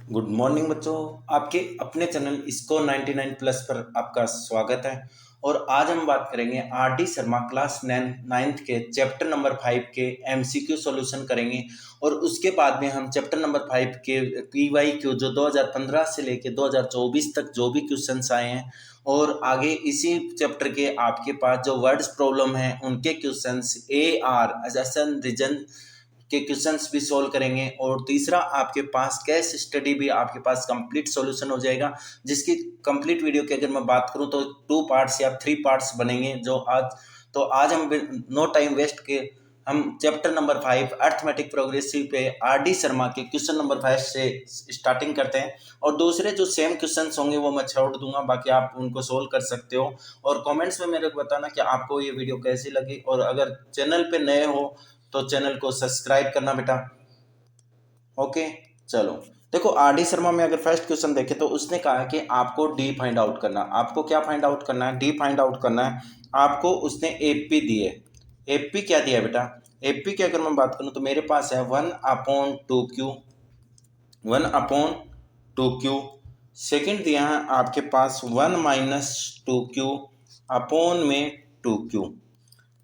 Good morning बच्चों। आपके अपने चैनल इसको 99 प्लस पर आपका स्वागत है। और आज हम बात करेंगे R D Sharma class 9th के चैप्टर नंबर 5 के एमसीक्यू सॉल्यूशन करेंगे। और उसके बाद में हम चैप्टर नंबर 5 के पीवाईक्यू जो 2015 से लेके 2024 तक जो भी क्वेश्चंस आए हैं, और आगे इसी चैप्टर के आपके पास जो वर्ड्स प्रॉब्लम है उनके क्वेश्चंस AR असेसन रीजन के क्वेश्चंस भी सोल्व करेंगे। और तीसरा आपके पास केस स्टडी भी आपके पास कंप्लीट सॉल्यूशन हो जाएगा, जिसकी कंप्लीट वीडियो की अगर मैं बात करूं तो 2 पार्ट्स या 3 पार्ट्स बनेंगे। जो आज हम नो टाइम वेस्ट के हम चैप्टर नंबर 5 अर्थमेटिक प्रोग्रेसिव पे आर डी शर्मा के क्वेश्चन नंबर 5 से स्टार्टिंग करते हैं। और दूसरे जो सेम क्वेश्चंस होंगे वो मैं छोड़ दूंगा, बाकी आप उनको सोल्व कर सकते हो। और कमेंट्स में मेरे को बताना कि आपको ये वीडियो कैसी लगी, और अगर चैनल पे नए हो तो चैनल को सब्सक्राइब करना बेटा। ओके, चलो देखो आर डी शर्मा में अगर फर्स्ट क्वेश्चन देखें तो उसने कहा है कि आपको डी फाइंड आउट करना। आपको क्या फाइंड आउट करना है? डी फाइंड आउट करना है आपको। उसने एपी दी है। एपी क्या दिया बेटा? एपी की अगर मैं बात करूं तो मेरे पास है 1/2Q, 1/2Q। सेकेंड दिया है आपके पास 1 - 2Q अपॉन में 2Q।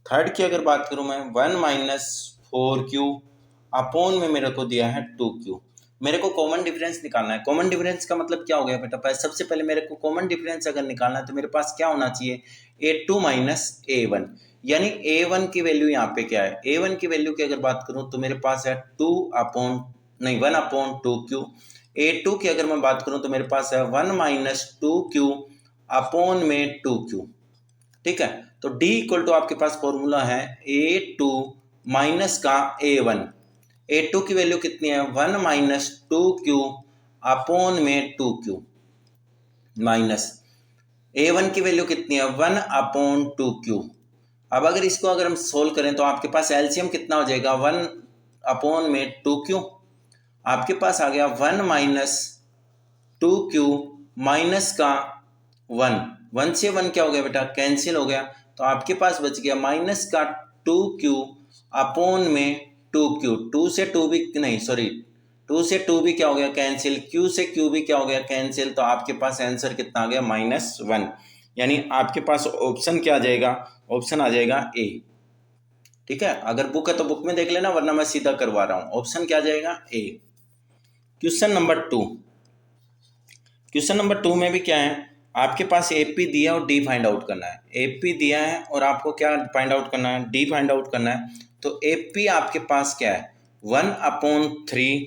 थर्ड की अगर बात करूं मैं 1 - 4Q अपॉन में मेरे को दिया है 2Q। मेरे को कॉमन डिफरेंस निकालना है। कॉमन डिफरेंस का मतलब क्या हो गया बेटा? सबसे पहले मेरे को कॉमन डिफरेंस अगर निकालना है तो मेरे पास क्या होना चाहिए? A2 - A1, यानी A1 की वैल्यू यहाँ पे क्या है? A1 की वैल्यू की अगर बात करूं तो मेरे पास है 1/2Q। A2 की अगर मैं बात करूं तो मेरे पास है 1 - 2Q अपॉन में 2Q। ठीक है, तो D इक्वल टू आपके पास फॉर्मूला है A2 माइनस का A1। A2 की वैल्यू कितनी है? 1 - 2Q अपॉन में 2Q माइनस A1 की वैल्यू कितनी है? 1/2Q। अब अगर हम सोल्व करें तो आपके पास एलसीएम कितना हो जाएगा? 1 में 2Q। आपके पास आ गया 1 - 2Q माइनस का 1 से 1 क्या हो गया बेटा? कैंसिल हो गया। तो आपके पास बच गया माइनस का 2Q अपॉन में 2Q। 2 से 2 भी नहीं, सॉरी, 2 से 2 भी क्या हो गया? कैंसिल। Q से Q भी क्या हो गया? कैंसिल। तो आपके पास आंसर कितना आ गया? -1। यानी आपके पास ऑप्शन क्या आ जाएगा? ऑप्शन आ जाएगा A। ठीक है, अगर बुक है तो बुक में देख लेना, वरना मैं सीधा करवा रहा हूं। ऑप्शन क्या आ जाएगा? A। Question number 2। Question number 2 में भी क्या है? आपके पास एपी दिया है और डी फाइंड आउट करना है। एपी दिया है और आपको क्या फाइंड आउट करना है? डी फाइंड आउट करना है। तो एपी आपके पास क्या है? 1/3,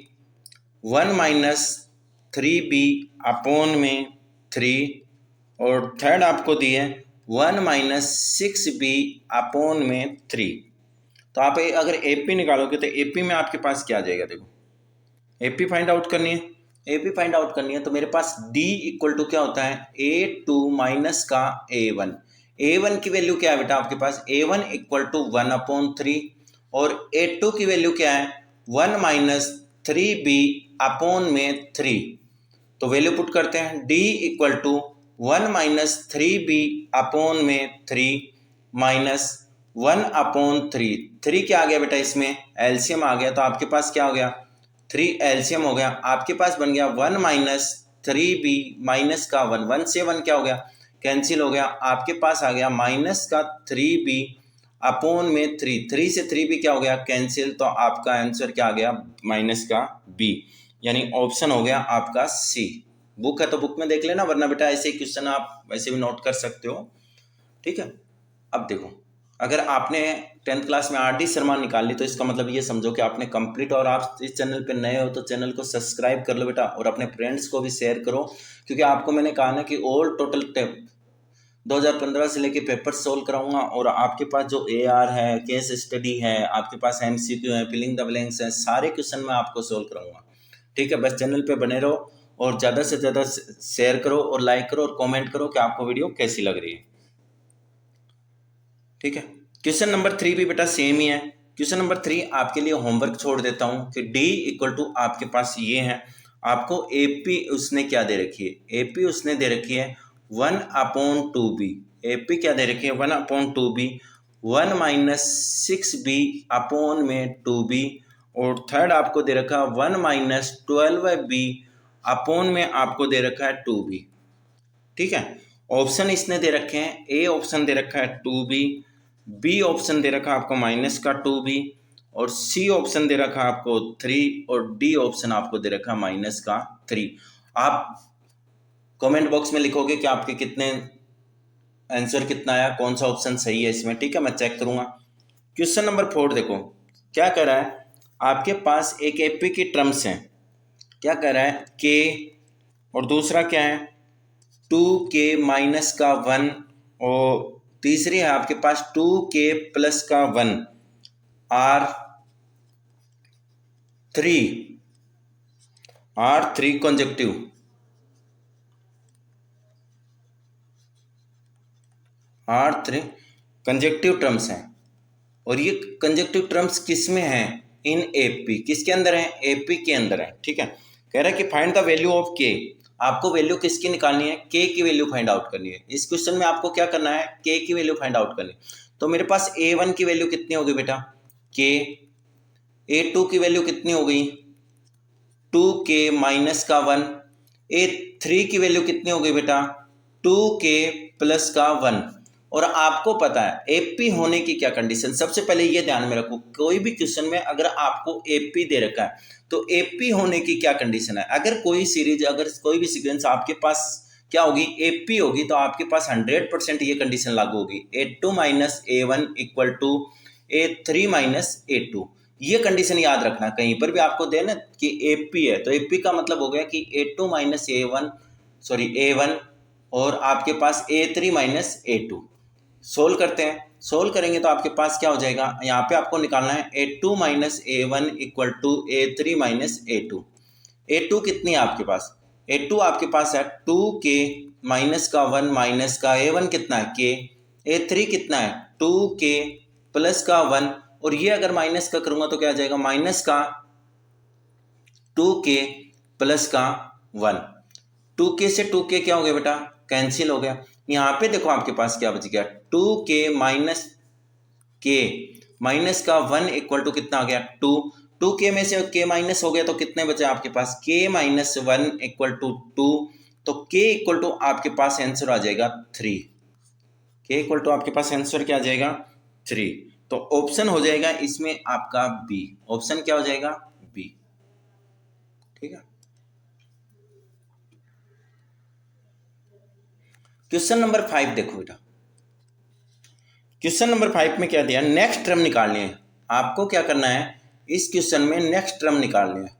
1 - 3b अपॉन में 3, और थर्ड आपको दिए 1 - 6b अपॉन में 3। तो आप अगर एपी निकालोगे तो एपी में आपके पास क्या आ जाएगा? देखो, एपी फाइंड आउट करनी है। एपी फाइंड आउट करनी है तो मेरे पास D इक्वल टू क्या होता है? A2 माइनस का A1। A1 की वैल्यू क्या है बेटा आपके पास? A1 इक्वल टू 1/3, और A2 की वैल्यू क्या है? 1 - 3b अपॉन में 3। तो वैल्यू पुट करते हैं। D equal to 1 - 3b upon में 3 माइनस 1/3। 3 क्या आ गया बेटा? इसमें एलसीएम आ गया, तो आपके पास क्या हो गया? 3 एलसीएम हो गया। आपके पास बन गया 1 - 3b माइनस का 1। 1 से 1 क्या हो गया? कैंसिल हो गया। आपके पास आ गया माइनस का 3b अपॉन में 3। 3 से 3b क्या हो गया? कैंसिल। तो आपका आंसर क्या आ गया? माइनस का b, यानी ऑप्शन हो गया आपका C। बुक है तो बुक में देख लेना, वरना बेटा ऐसे क्वेश्चन आप वैसे भी नोट कर सकते हो। ठीक है, अब देखो, अगर आपने 10th क्लास में आर डी शर्मा निकाल ली तो इसका मतलब ये समझो कि आपने कंप्लीट। और आप इस चैनल पे नए हो तो चैनल को सब्सक्राइब कर लो बेटा, और अपने फ्रेंड्स को भी शेयर करो, क्योंकि आपको मैंने कहा ना कि ऑल टोटल 2015 से लेके पेपर सोल्व कराऊंगा। और आपके पास जो AR है, केस स्टडी है, आपके पास MCQ है, फिलिंग द ब्लैंक्स है, सारे क्वेश्चन मैं आपको सोल्व कराऊंगा। ठीक है, बस चैनल पे बने रहो और ज़्यादा से ज़्यादा शेयर करो और लाइक करो और कमेंट करो कि आपको वीडियो कैसी लग रही है। ठीक है, क्वेश्चन नंबर 3 भी बेटा सेम ही है। क्वेश्चन नंबर 3 आपके लिए होमवर्क छोड़ देता हूं कि D इक्वल टू आपके पास ये है। आपको AP उसने क्या दे रखी है? AP उसने दे रखी है 1/2b। AP क्या दे रखी है? 1/2b। 1 - 6b अपॉन में 2b, और थर्ड आपको दे रखा 1 - 12b अपोन में आपको दे रखा है 2b। ठीक है, ऑप्शन इसने दे रखे हैं, ए ऑप्शन दे रखा है 2b, बी ऑप्शन दे रखा है आपको माइनस का 2b, और सी ऑप्शन दे रखा है आपको 3, और डी ऑप्शन आपको दे रखा है माइनस का 3। आप कमेंट बॉक्स में लिखोगे कि आपके कितने आंसर कितना आया, कौन सा ऑप्शन सही है इसमें। ठीक है, मैं चेक करूंगा। क्वेश्चन नंबर 4 देखो क्या कर रहा है, आपके पास एक एपी की टर्म्स हैं। क्या कर रहा है, के और दूसरा क्या है 2k माइनस का 1, और तीसरी है आपके पास 2k प्लस का 1 R3 conjunctive. R3 conjunctive terms हैं, और ये कंजक्टिव टर्म्स किस में हैं, इन एपी। किसके अंदर है, एपी के अंदर है। ठीक है, कह रहा है कि फाइंड द वैल्यू ऑफ के। आपको वैल्यू किसकी निकालनी है, के की वैल्यू फाइंड आउट करनी है। इस क्वेश्चन में आपको क्या करना है, के की वैल्यू फाइंड आउट करनी है। तो मेरे पास A1 की वैल्यू कितनी होगी बेटा, के। A2 की वैल्यू कितनी हो गई, 2k माइनस का 1। A3 की वैल्यू कितनी हो गई बेटा, 2k प्लस का 1। और आपको पता है एपी होने की क्या कंडीशन, सबसे पहले ये ध्यान में रखो, कोई भी क्वेश्चन में अगर आपको एपी दे रखा है तो एपी होने की क्या कंडीशन है। अगर कोई सीरीज, अगर कोई भी सीक्वेंस आपके पास क्या होगी, एपी होगी, तो आपके पास 100% ये कंडीशन लागू होगी, A2 minus A1 equal to A3 minus A2। ये कंडीशन याद रखना, कहीं पर भी आपको देना कि एपी है तो एपी का मतलब हो गया कि A2 माइनस A1 और आपके पास A3 माइनस A2। सोल्व करते हैं, सोल्व करेंगे तो आपके पास क्या हो जाएगा, यहाँ पे आपको निकालना है A2 minus A1 equal to A3 minus A2। A2 कितनी है आपके पास, A2 आपके पास है 2k माइनस का 1 माइनस का A1 कितना है k, A3 कितना है 2k प्लस का 1, और ये अगर माइनस का करूंगा तो क्या आ जाएगा, माइनस का 2k प्लस का 1। 2k से 2k क्या हो गया बेटा, कैंसिल हो गया। यहाँ पे देखो आपके पास क्या बच गया, 2k माइनस k माइनस का 1 इक्वल टू कितना आ गया 2। 2k में से k माइनस हो गया तो कितने बचे आपके पास, k माइनस 1 इक्वल टू 2। तो k इक्वल टू आपके पास आंसर आ जाएगा 3। k इक्वल टू आपके पास आंसर क्या आ जाएगा 3। तो ऑप्शन हो जाएगा इसमें आपका बी। ऑप्शन क्या हो जाएगा, बी। ठीक है, क्वेश्चन नंबर 5 देखो बेटा। क्वेश्चन नंबर 5 में क्या दिया, नेक्स्ट टर्म निकालनी है। आपको क्या करना है, इस क्वेश्चन में नेक्स्ट टर्म निकालनी है।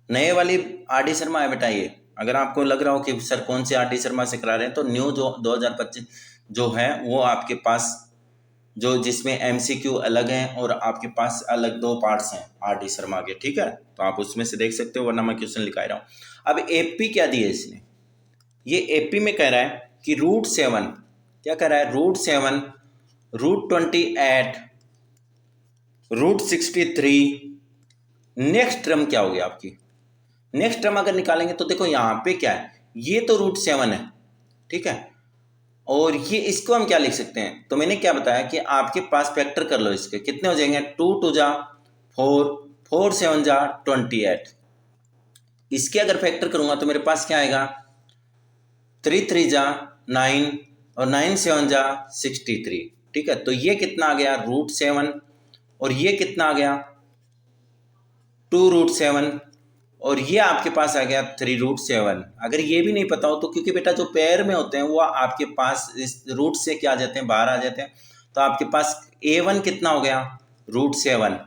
नए वाली आर.डी. शर्मा है बेटा ये। अगर आपको लग रहा हो कि सर कौन से आर.डी. शर्मा से करा रहे हैं, तो न्यू जो 2025 जो है वो आपके पास, जो जिसमें एमसीक्यू अलग हैं और आपके पास अलग 2 पार्ट्स हैं आर.डी. शर्मा के। ठीक है, तो आप उसमें से देख सकते हो, वरना मैं क्वेश्चन लिखा रहा हूँ। अब एपी क्या दिया इसने, ये एपी में कह रहा है कि √7, क्या कह रहा है, √7, √28, √63। नेक्स्ट टर्म क्या होगी आपकी, नेक्स्ट टर्म अगर निकालेंगे तो देखो यहाँ पे क्या है, ये तो √7 है। ठीक है, और ये इसको हम क्या लिख सकते हैं, तो मैंने क्या बताया कि आपके पास फैक्टर कर लो इसके, कितने हो जाएंगे, 2 2 जा 4, 4 7 जा 28। इसके अगर फैक्टर करूंगा तो मेरे पास क्या आएगा, 3 3 जा 9, और 9 7 जा 63। ठीक है, तो ये कितना आ गया √7, और ये कितना आ गया 2√7, और ये आपके पास आ गया 3√7। अगर ये भी नहीं पता हो तो, क्योंकि बेटा जो पेयर में होते हैं वो आपके पास इस रूट से क्या आ जाते हैं, बाहर आ जाते हैं। तो आपके पास A1 कितना हो गया √7,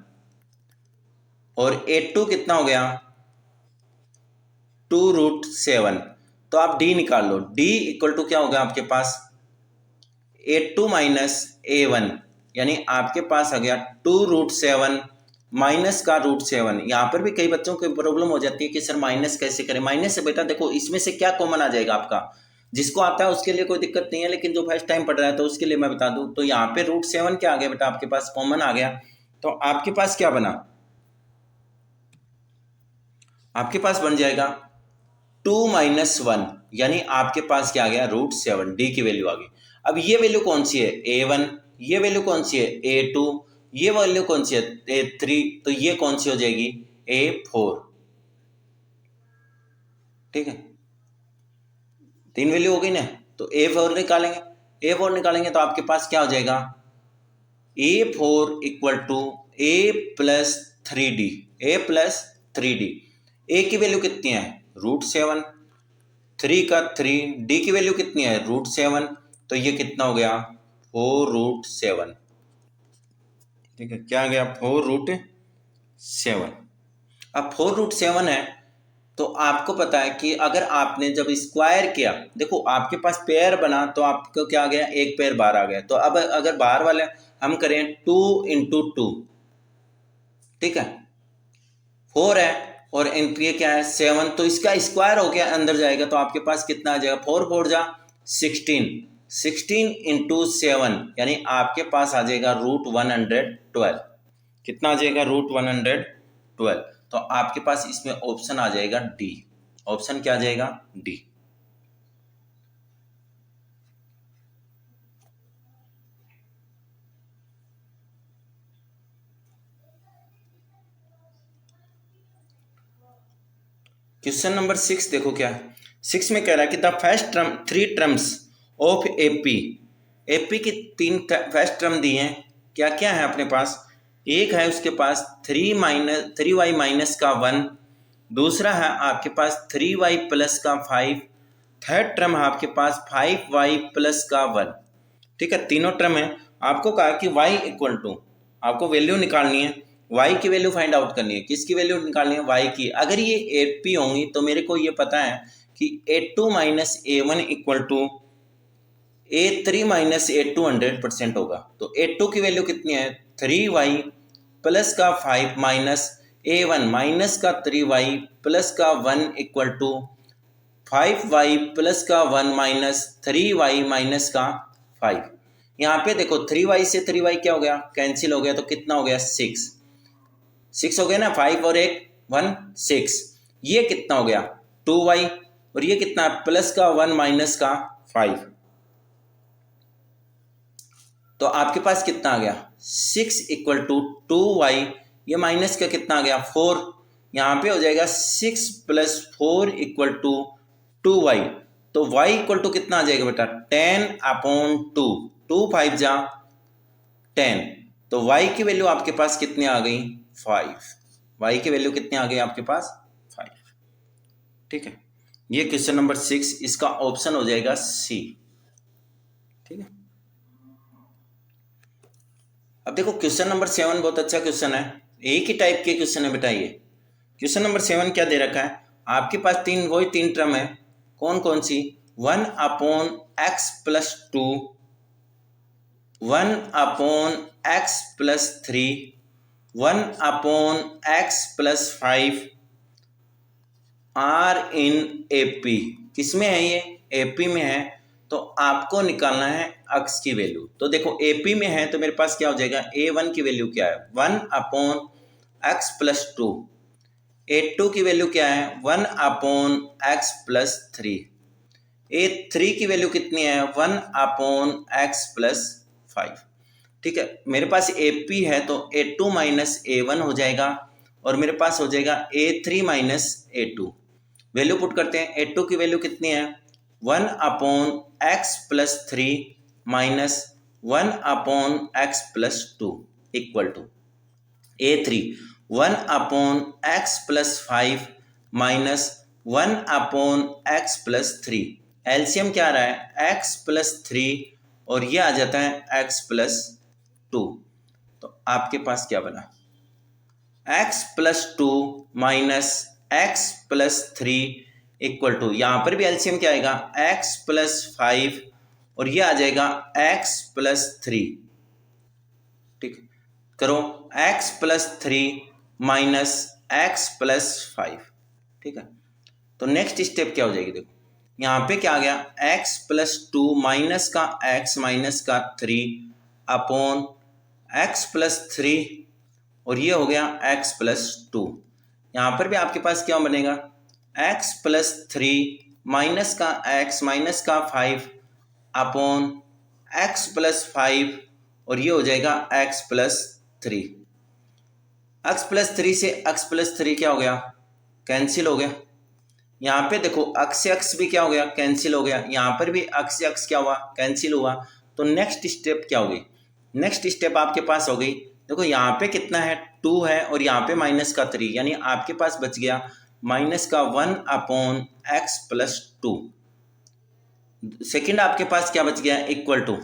और A2 कितना हो गया 2√7। तो आप D निकाल लो, D इक्वल टू क्या हो गया आपके पास, A2 माइनस A1, यानी आपके पास आ गया 2√7 माइनस का √7। यहाँ पर भी कई बच्चों को प्रॉब्लम हो जाती है कि सर माइनस कैसे करें। माइनस से बेटा देखो इसमें से क्या कॉमन आ जाएगा आपका, जिसको आता है उसके लिए कोई दिक्कत नहीं है, लेकिन जो फर्स्ट टाइम पढ़ रहा है तो उसके लिए मैं बता दूं। तो यहाँ पे √7 क्या आ गया बेटा, आपके पास कॉमन आ गया। तो आपके पास क्या बना, आपके पास बन जाएगा 2 - 1, यानी आपके पास क्या आ गया √7। डी की वैल्यू आ गई। अब ये वैल्यू कौन सी है, A1, ये वैल्यू कौन सी है A2, ये वैल्यू कौन सी है A3, तो ये कौन सी हो जाएगी A4, ठीक है, 3 वैल्यू हो गई ना। तो A4 निकालेंगे, A4 निकालेंगे तो आपके पास क्या हो जाएगा, A4 equal to A plus 3D, A plus 3D। A की वैल्यू कितनी है, √7, 3 का 3, D की वैल्यू कितनी है, √7, तो ये कितना हो गया, 4√7, ठीक है, क्या आ गया, 4√7। अब 4√7 है तो आपको पता है कि अगर आपने जब स्क्वायर किया, देखो आपके पास पेयर बना तो आपको क्या आ गया, एक पेयर बाहर आ गया। तो अब अगर बाहर वाले हम करें 2 × 2, ठीक है, 4 है और ये क्या है 7, तो इसका स्क्वायर हो गया अंदर जाएगा तो आपके पास कितना आ जाएगा, 4 4 जा 16, 16 × 7 यानी आपके पास आ जाएगा √112, कितना आ जाएगा, √112। तो आपके पास इसमें ऑप्शन आ जाएगा डी, ऑप्शन क्या आ जाएगा, डी। क्वेश्चन नंबर 6 देखो क्या है, 6 में कह रहा है कि the first term 3 terms of AP, AP की 3 फर्स्ट टर्म दी हैं, क्या क्या है अपने पास, एक है उसके पास 3y माइनस का 1, दूसरा है आपके पास 3y प्लस का 5, थर्ड टर्म है आपके पास 5y प्लस का 1, ठीक है, तीनों टर्म है। आपको कहा कि y इक्वल टू, आपको वैल्यू निकालनी है, y की वैल्यू फाइंड आउट करनी है, किसकी वैल्यू निकालनी है, y की। अगर ये AP होंगी तो मेरे को ये पता है कि A2 minus A1 equal to A3 minus A2 100% होगा। तो A2 की वैल्यू कितनी है, 3y प्लस का 5 माइनस A1 माइनस का 3y प्लस का 1 इक्वल टू 5y प्लस का 1 माइनस 3y माइनस का 5। यहाँ पे देखो 3y से 3y क्या हो गया, कैंसिल हो गया, तो कितना हो गया, 6 हो गया ना, 5 और 1 6, ये कितना हो गया 2y, और ये कितना प्लस का 1 माइनस का 5, तो आपके पास कितना आ गया 6 इक्वल टू 2y, ये माइनस का कितना आ गया 4, यहाँ पे हो जाएगा 6 प्लस 4 इक्वल टू 2y, तो y इक्वल टू कितना आ जाएगा बेटा 10/2, 2 5 जा 10, तो y की वैल्यू आपके पास कितनी आ गई 5, y की वैल्यू कितनी आ गई आपके पास 5, ठीक है। ये क्वेश्चन नंबर 6, इसका ऑप्शन हो जाएगा सी, ठीक है। अब देखो क्वेश्चन नंबर 7 बहुत अच्छा क्वेश्चन है, एक ही टाइप के क्वेश्चन है बेटा ये। क्वेश्चन नंबर 7 क्या दे रखा है, आपके पास वही तीन टर्म है, कौन कौन सी, 1/x plus 2, 1/x plus 3, 1/x plus 5 are in AP, किसमें है ये, एपी में है। तो आपको निकालना है अक्स की वैल्यू। तो देखो एपी में है तो मेरे पास क्या हो जाएगा, A1 की वैल्यू क्या है 1/x प्लस 2, A2 की वैल्यू क्या है 1/x प्लस 3, A3 की वैल्यू कितनी है 1/x प्लस 5, ठीक है। मेरे पास AP है तो A2 माइनस A1 हो जाएगा, और मेरे पास हो जाएगा A3 minus A2। Value put करते हैं, A2 की वैल्यू कितनी है 1/x plus 3 minus 1/x plus 2 equal to A3 1/x plus 5 minus 1/x plus 3, LCM क्या आ रहा है x प्लस 3 और ये आ जाता है x प्लस 2, तो आपके पास क्या बना x plus 2 minus x plus 3 equal to, यहाँ पर भी एलसीएम क्या आएगा x प्लस 5 और ये आ जाएगा x प्लस 3, ठीक है। करो x plus 3 minus x plus 5, ठीक है। तो नेक्स्ट स्टेप क्या हो जाएगी, देखो यहाँ पे क्या आ गया x प्लस 2 माइनस का x माइनस का 3 अपॉन x प्लस 3 और ये हो गया x प्लस 2। यहाँ पर भी आपके पास क्या बनेगा x प्लस 3 माइनस का x माइनस का 5 अपॉन x प्लस 5 और ये हो जाएगा x प्लस 3। x+3 से x+3 क्या हो गया, कैंसिल हो गया। यहाँ पे देखो x से x भी क्या हो गया, कैंसिल हो गया। यहाँ पर भी x से x क्या हुआ, कैंसिल हुआ। तो नेक्स्ट स्टेप क्या होगी, नेक्स्ट स्टेप आपके पास हो गई, देखो यहाँ पे कितना है 2 है और यहाँ पे -3, यानी आपके पास बच गया -1/x+2। सेकंड आपके पास क्या बच गया, इक्वल टू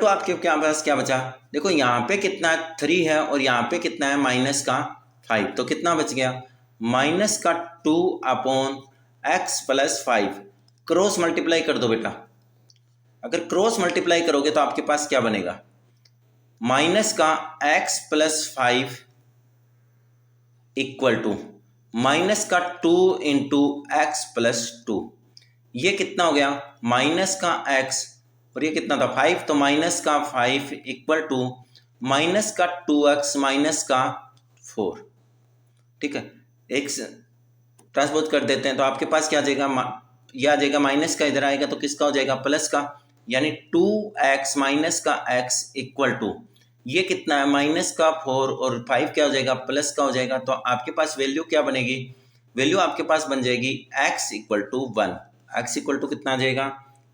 आपके क्या पास क्या बचा, देखो यहाँ पे कितना 3 है और यहाँ पे कितना है -5, तो कितना बच गया -2/x+5। क्रॉस मल्टीप्लाई कर दो बेटा, अगर क्रॉस मल्टीप्लाई करोगे तो आपके पास क्या बनेगा, -x+5 equal to -2 into x+2। ये कितना हो गया, -x और ये कितना था 5, तो -5 इक्वल टू -2x -4। ठीक है, x ट्रांसपोज कर देते हैं तो आपके पास क्या आ जाएगा, ये आ जाएगा माइनस का, इधर आएगा तो किसका हो जाएगा, प्लस का, यानी 2x -x इक्वल टू ये कितना है -4 और 5 क्या हो जाएगा, प्लस का हो जाएगा। तो आपके पास वैल्यू क्या बनेगी, वैल्यू आपके पास बन जाएगी x equal to 1, x equal to कितना आ जाएगा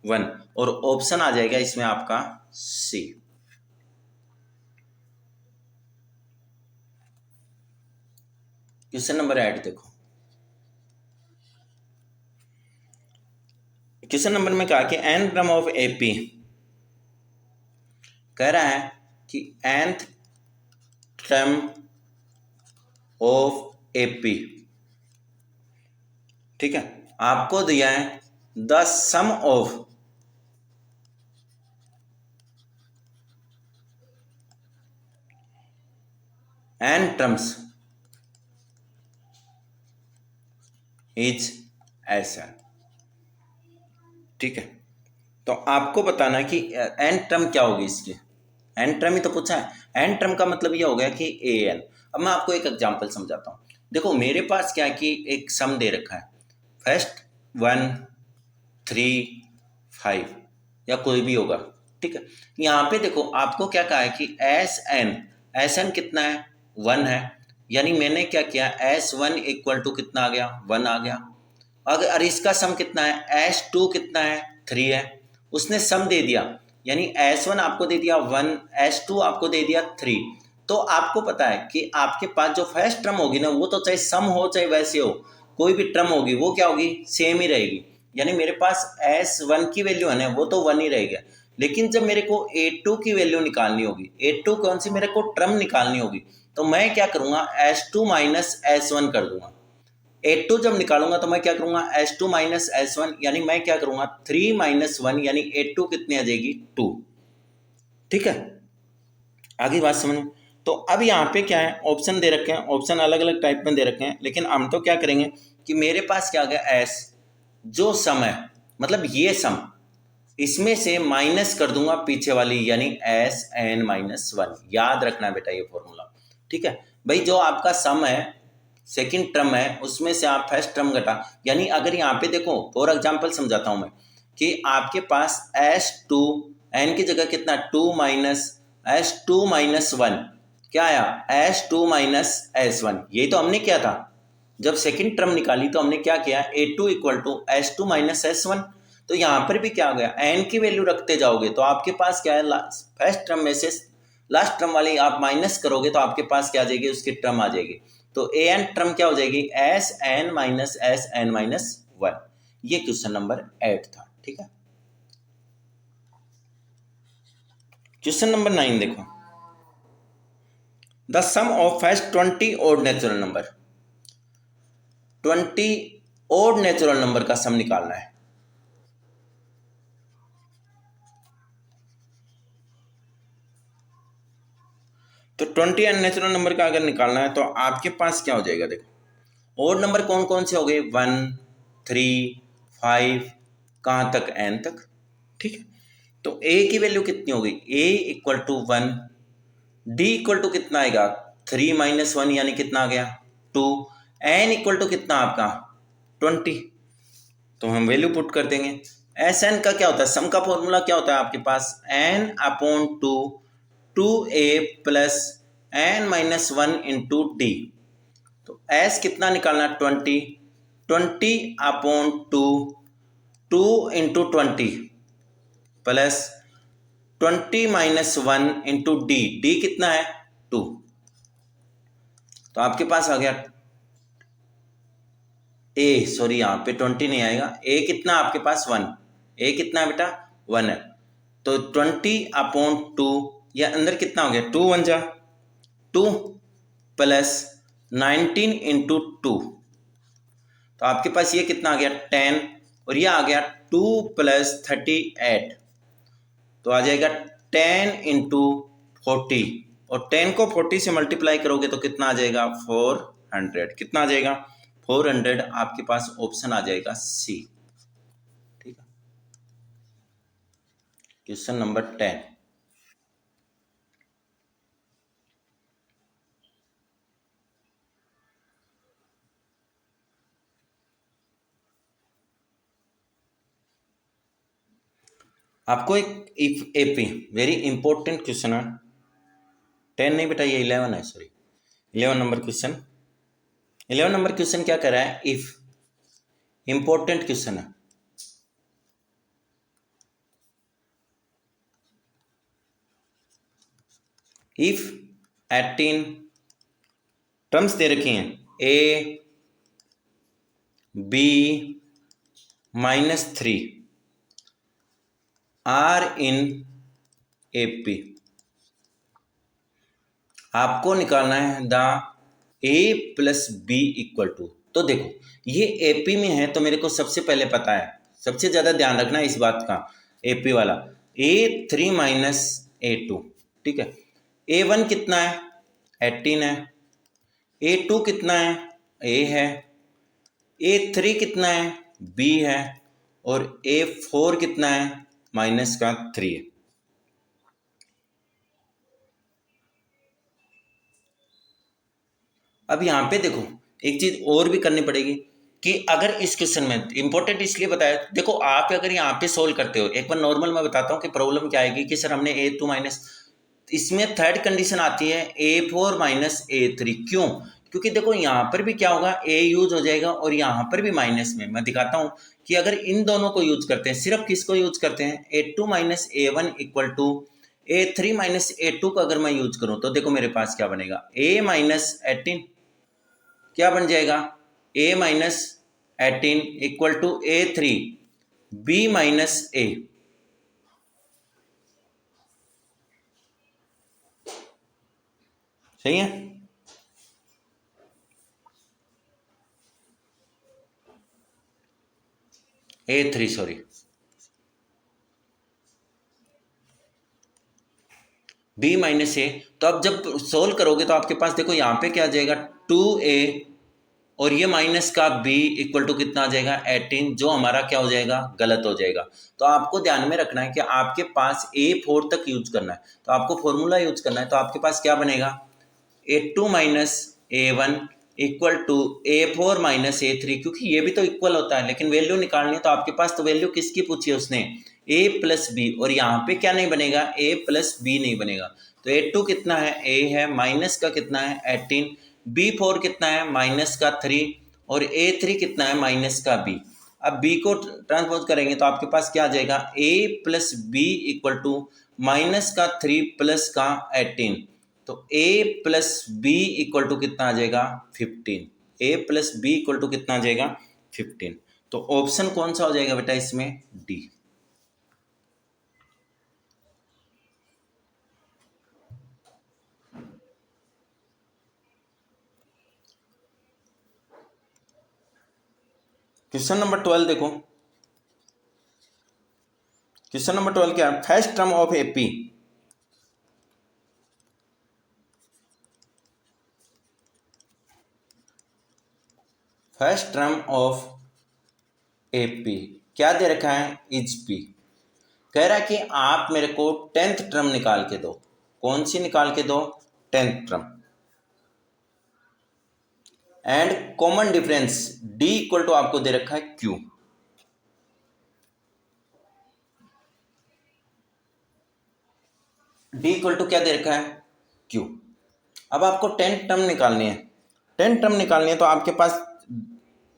1, और ऑप्शन आ जाएगा इसमें आपका सी। क्वेश्चन नंबर 8 देखो, क्वेश्चन नंबर में कहा कि n टर्म ऑफ एपी, कह रहा है कि nth टर्म ऑफ एपी, ठीक है, आपको दिया है the sum of n terms is ऐसा। ठीक है, तो आपको बताना है कि n टर्म क्या होगी इसकी, n टर्म ही तो पूछा है। n टर्म का मतलब ये हो गया कि an। अब मैं आपको एक एग्जांपल समझाता हूँ। देखो मेरे पास क्या है कि एक सम दे रखा है, फर्स्ट 1 3 5 या कोई भी होगा। ठीक है, यहाँ पे देखो आपको क्या कहा है कि एस एन कितना है 1 है, यानी मैंने क्या किया S1 इक्वल टू कितना आ गया 1 आ गया। अगर इसका सम कितना है S2 कितना है 3 है, उसने सम दे दिया, यानी S1 आपको दे दिया 1, S2 आपको दे दिया 3। तो आपको पता है कि आपके पास जो फर्स्ट टर्म होगी ना, वो तो चाहे सम हो चाहे वैसे हो, कोई भी टर्म होगी वो क्या होगी, सेम ही रहेगी। यानी मेरे पास S1 की वैल्यू है ना, वो तो 1 ही रहेगा। लेकिन जब मेरे को A2 की वैल्यू निकालनी होगी, A2 कौन सी, मेरे को टर्म निकालनी होगी, तो मैं क्या करूंगा S2 माइनस S1 कर दूंगा। A2 जब निकालूंगा तो मैं क्या करूंगा S2 माइनस S1, यानी मैं क्या करूंगा 3 माइनस 1, यानी A2 कितनी आ जाएगी 2। ठीक है, आगे बात समझ। तो अब यहाँ पे क्या है, ऑप्शन दे रखे हैं, ऑप्शन अलग अलग टाइप में दे रखे हैं, लेकिन हम तो क्या करेंगे कि मेरे पास क्या आ गया S, जो सम है मतलब ये सम, इसमें से माइनस कर दूंगा पीछे वाली, यानी Sn-1। याद रखना है बेटा ये फॉर्मूला। ठीक है भाई, जो आपका सम है सेकंड टर्म है, उसमें से आप फर्स्ट टर्म घटा, यानी अगर यहाँ पे देखो फॉर एग्जांपल समझाता हूं मैं कि आपके पास S2 n की जगह कितना 2 माइनस S2 माइनस 1 क्या आया S2 माइनस S1। यही तो हमने किया था जब सेकंड टर्म निकाली, तो हमने क्या किया A2 equal to S2 minus S1। तो यहाँ पर भी क्या हो गया, n की वैल्यू रखते जाओगे तो आपके पास क्या है, फर्स्ट टर्म में से लास्ट टर्म वाली आप माइनस करोगे तो आपके पास क्या आ जाएगी, उसकी टर्म आ जाएगी। तो an टर्म क्या हो जाएगी Sn माइनस Sn-1। ये क्वेश्चन नंबर 8 था। ठीक है, क्वेश्चन नंबर 9 देखो, the sum of first 20 odd natural number, 20 odd natural number का सम निकालना है। तो 20 अननेचुरल नंबर का अगर निकालना है तो आपके पास क्या हो जाएगा, देखो ओड नंबर कौन कौन से हो गए 1 3 5 कहाँ तक n तक। ठीक है, तो a की वैल्यू कितनी हो गई, a equal to 1, d equal to कितना आएगा 3 माइनस 1, यानी कितना आ गया 2, n इक्वल टू कितना आपका 20। तो हम वैल्यू पुट कर देंगे। एस एन का क्या होता है, सम का फॉर्मूला क्या होता है आपके पास n/2 2a plus n-1 into d. तो s कितना निकालना, 20/2, 2 इंटू 20 प्लस 20-1 इंटू डी कितना है 2। तो आपके पास आ गया सॉरी यहाँ पे 20 नहीं आएगा, कितना आपके पास 1, कितना है बेटा 1 है। तो 20/2 या अंदर कितना हो गया 2 1 जा 2 प्लस 19 इंटू 2। तो आपके पास ये कितना आ गया 10 और ये आ गया 2 प्लस 38। तो आ जाएगा 10 इंटू 40 और 10 को 40 से मल्टीप्लाई करोगे तो कितना आ जाएगा 400। कितना आ जाएगा 400। आपके पास ऑप्शन आ जाएगा सी। ठीक है, क्वेश्चन नंबर 10। आपको एक if AP very important question है। 10 नहीं बेटा, ये 11 है, sorry 11 number question. 11 number question क्या कर रहा है, इफ इंपॉर्टेंट क्वेश्चन है। इफ 18 टर्म्स दे रखी हैं a b -3 are in AP. आपको निकालना है the a plus b equal to. तो देखो ये एपी में है तो मेरे को सबसे पहले पता है, सबसे ज्यादा ध्यान रखना है इस बात का, एपी वाला A3 माइनस A2। ठीक है, A1 कितना है 18 है, A2 कितना है A है, A3 कितना है B है और A4 कितना है -3 है। अब यहाँ पे देखो एक चीज और भी करनी पड़ेगी कि अगर इस क्वेश्चन में इंपॉर्टेंट इसलिए बताया, देखो आप अगर यहाँ पे सोल्व करते हो, एक बार नॉर्मल मैं बताता हूँ कि प्रॉब्लम क्या आएगी कि सर हमने A2 माइनस, इसमें थर्ड कंडीशन आती है A4 माइनस A3। क्यों, क्योंकि देखो यहाँ पर भी क्या होगा A यूज हो जाएगा और यहाँ पर भी माइनस में। मैं दिखाता हूँ कि अगर इन दोनों को यूज करते हैं, सिर्फ किसको यूज करते हैं A2 minus A1 equal to A3 minus A2 का अगर मैं यूज करूँ तो देखो मेरे पास क्या बनेगा A माइनस 18 क्या बन जाएगा A minus 18 equal to A3 B minus A। सही है, A3 sorry B minus A। तो अब जब सोल्व करोगे तो आपके पास देखो यहाँ पे क्या आ जाएगा 2A और ये माइनस का B इक्वल टू कितना आ जाएगा 18, जो हमारा क्या हो जाएगा गलत हो जाएगा। तो आपको ध्यान में रखना है कि आपके पास A4 तक यूज करना है, तो आपको फॉर्मूला यूज करना है। तो आपके पास क्या बनेगा A2 minus A1 equal to A4 minus A3, क्योंकि ये भी तो इक्वल होता है लेकिन वैल्यू निकालनी है। तो आपके पास तो वैल्यू किसकी पूछी है उसने A प्लस बी, और यहाँ पे क्या नहीं बनेगा A प्लस बी नहीं बनेगा। तो A2 कितना है A है, माइनस का कितना है 18, B4 कितना है माइनस का 3 और A3 कितना है माइनस का B। अब B को ट्रांसपोज करेंगे तो आपके पास क्या आ जाएगा A plus b equal to minus का 3 प्लस का 18। तो A plus b equal to कितना आ जाएगा 15। A plus b equal to कितना आ जाएगा 15। तो ऑप्शन कौन सा हो जाएगा बेटा इसमें डी। क्वेश्चन नंबर 12 देखो, क्वेश्चन नंबर 12 क्या है, first term of AP. First term of AP क्या दे रखा है इज पी। कह रहा है कि आप मेरे को 10th टर्म निकाल के दो। कौन सी निकाल के दो 10th term, and common difference d equal to आपको दे रखा है क्यू। डी इक्वल टू क्या दे रखा है, क्यू। अब आपको 10 टर्म निकालनी है, 10 टर्म निकालनी है, तो आपके पास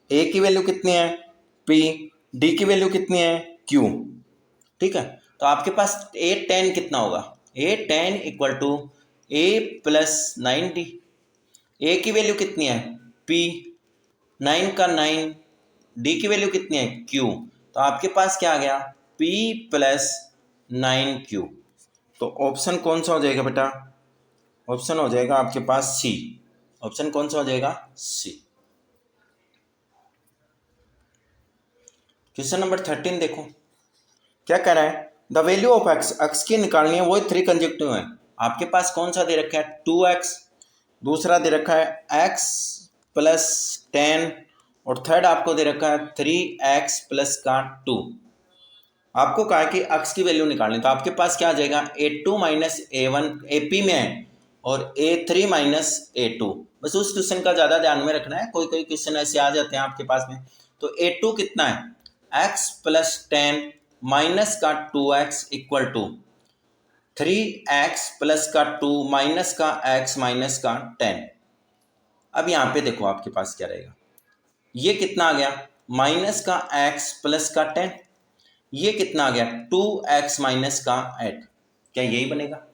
ए की वैल्यू कितनी है, पी, डी की वैल्यू कितनी है, क्यू। ठीक है, तो आपके पास ए 10 कितना होगा, A 10 equal to A plus 9 D. A की वैल्यू कितनी है, पी, 9 का 9, डी की वैल्यू कितनी है, क्यू। तो आपके पास क्या आ गया, पी प्लस 9 क्यू। तो ऑप्शन कौन सा हो जाएगा बेटा, ऑप्शन हो जाएगा आपके पास सी। ऑप्शन कौन सा हो जाएगा, सी। क्वेश्चन नंबर 13 देखो क्या कह रहा है, the value of x, x की निकालनी है, वो 3 कंजेक्टिव है। आपके पास कौन सा दे रखा है, 2x, दूसरा दे रखा है x प्लस 10, और थर्ड आपको दे रखा है 3x प्लस का 2। आपको कहा कि x की वैल्यू निकालनी, तो आपके पास क्या आ जाएगा, a2 माइनस a1 AP में है, और a3 माइनस a2। बस उस क्वेश्चन का ज़्यादा ध्यान में रखना है, कोई कोई क्वेश्चन ऐसे आ जाते हैं आपके पास में। तो a2 कितना है, x प्लस 10 माइनस का 2x equal to 3x plus का 2 माइनस का x माइनस का 10। अब यहाँ पे देखो आपके पास क्या रहेगा, ये कितना आ गया, माइनस का x प्लस का 10, ये कितना आ गया, 2x माइनस का 8। क्या यही बनेगा,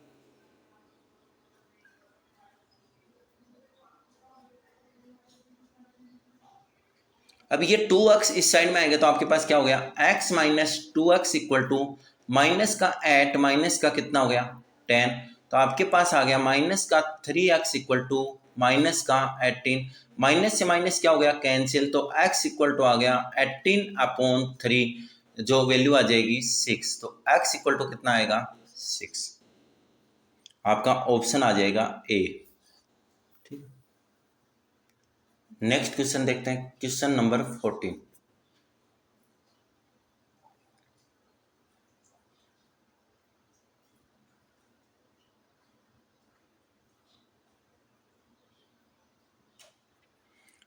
अब ये 2x इस साइड में आएगा, तो आपके पास क्या हो गया, x minus 2x equal to minus का 8 माइनस का कितना हो गया, 10। तो आपके पास आ गया माइनस का 3x इक्वल टू माइनस का 18, माइनस से माइनस क्या हो गया, कैंसिल। तो x इक्वल टू आ गया 18/3, जो वैल्यू आ जाएगी 6। तो x इक्वल टू कितना आएगा, 6। आपका ऑप्शन आ जाएगा ए। ठीक, नेक्स्ट क्वेश्चन देखते हैं, क्वेश्चन नंबर 14।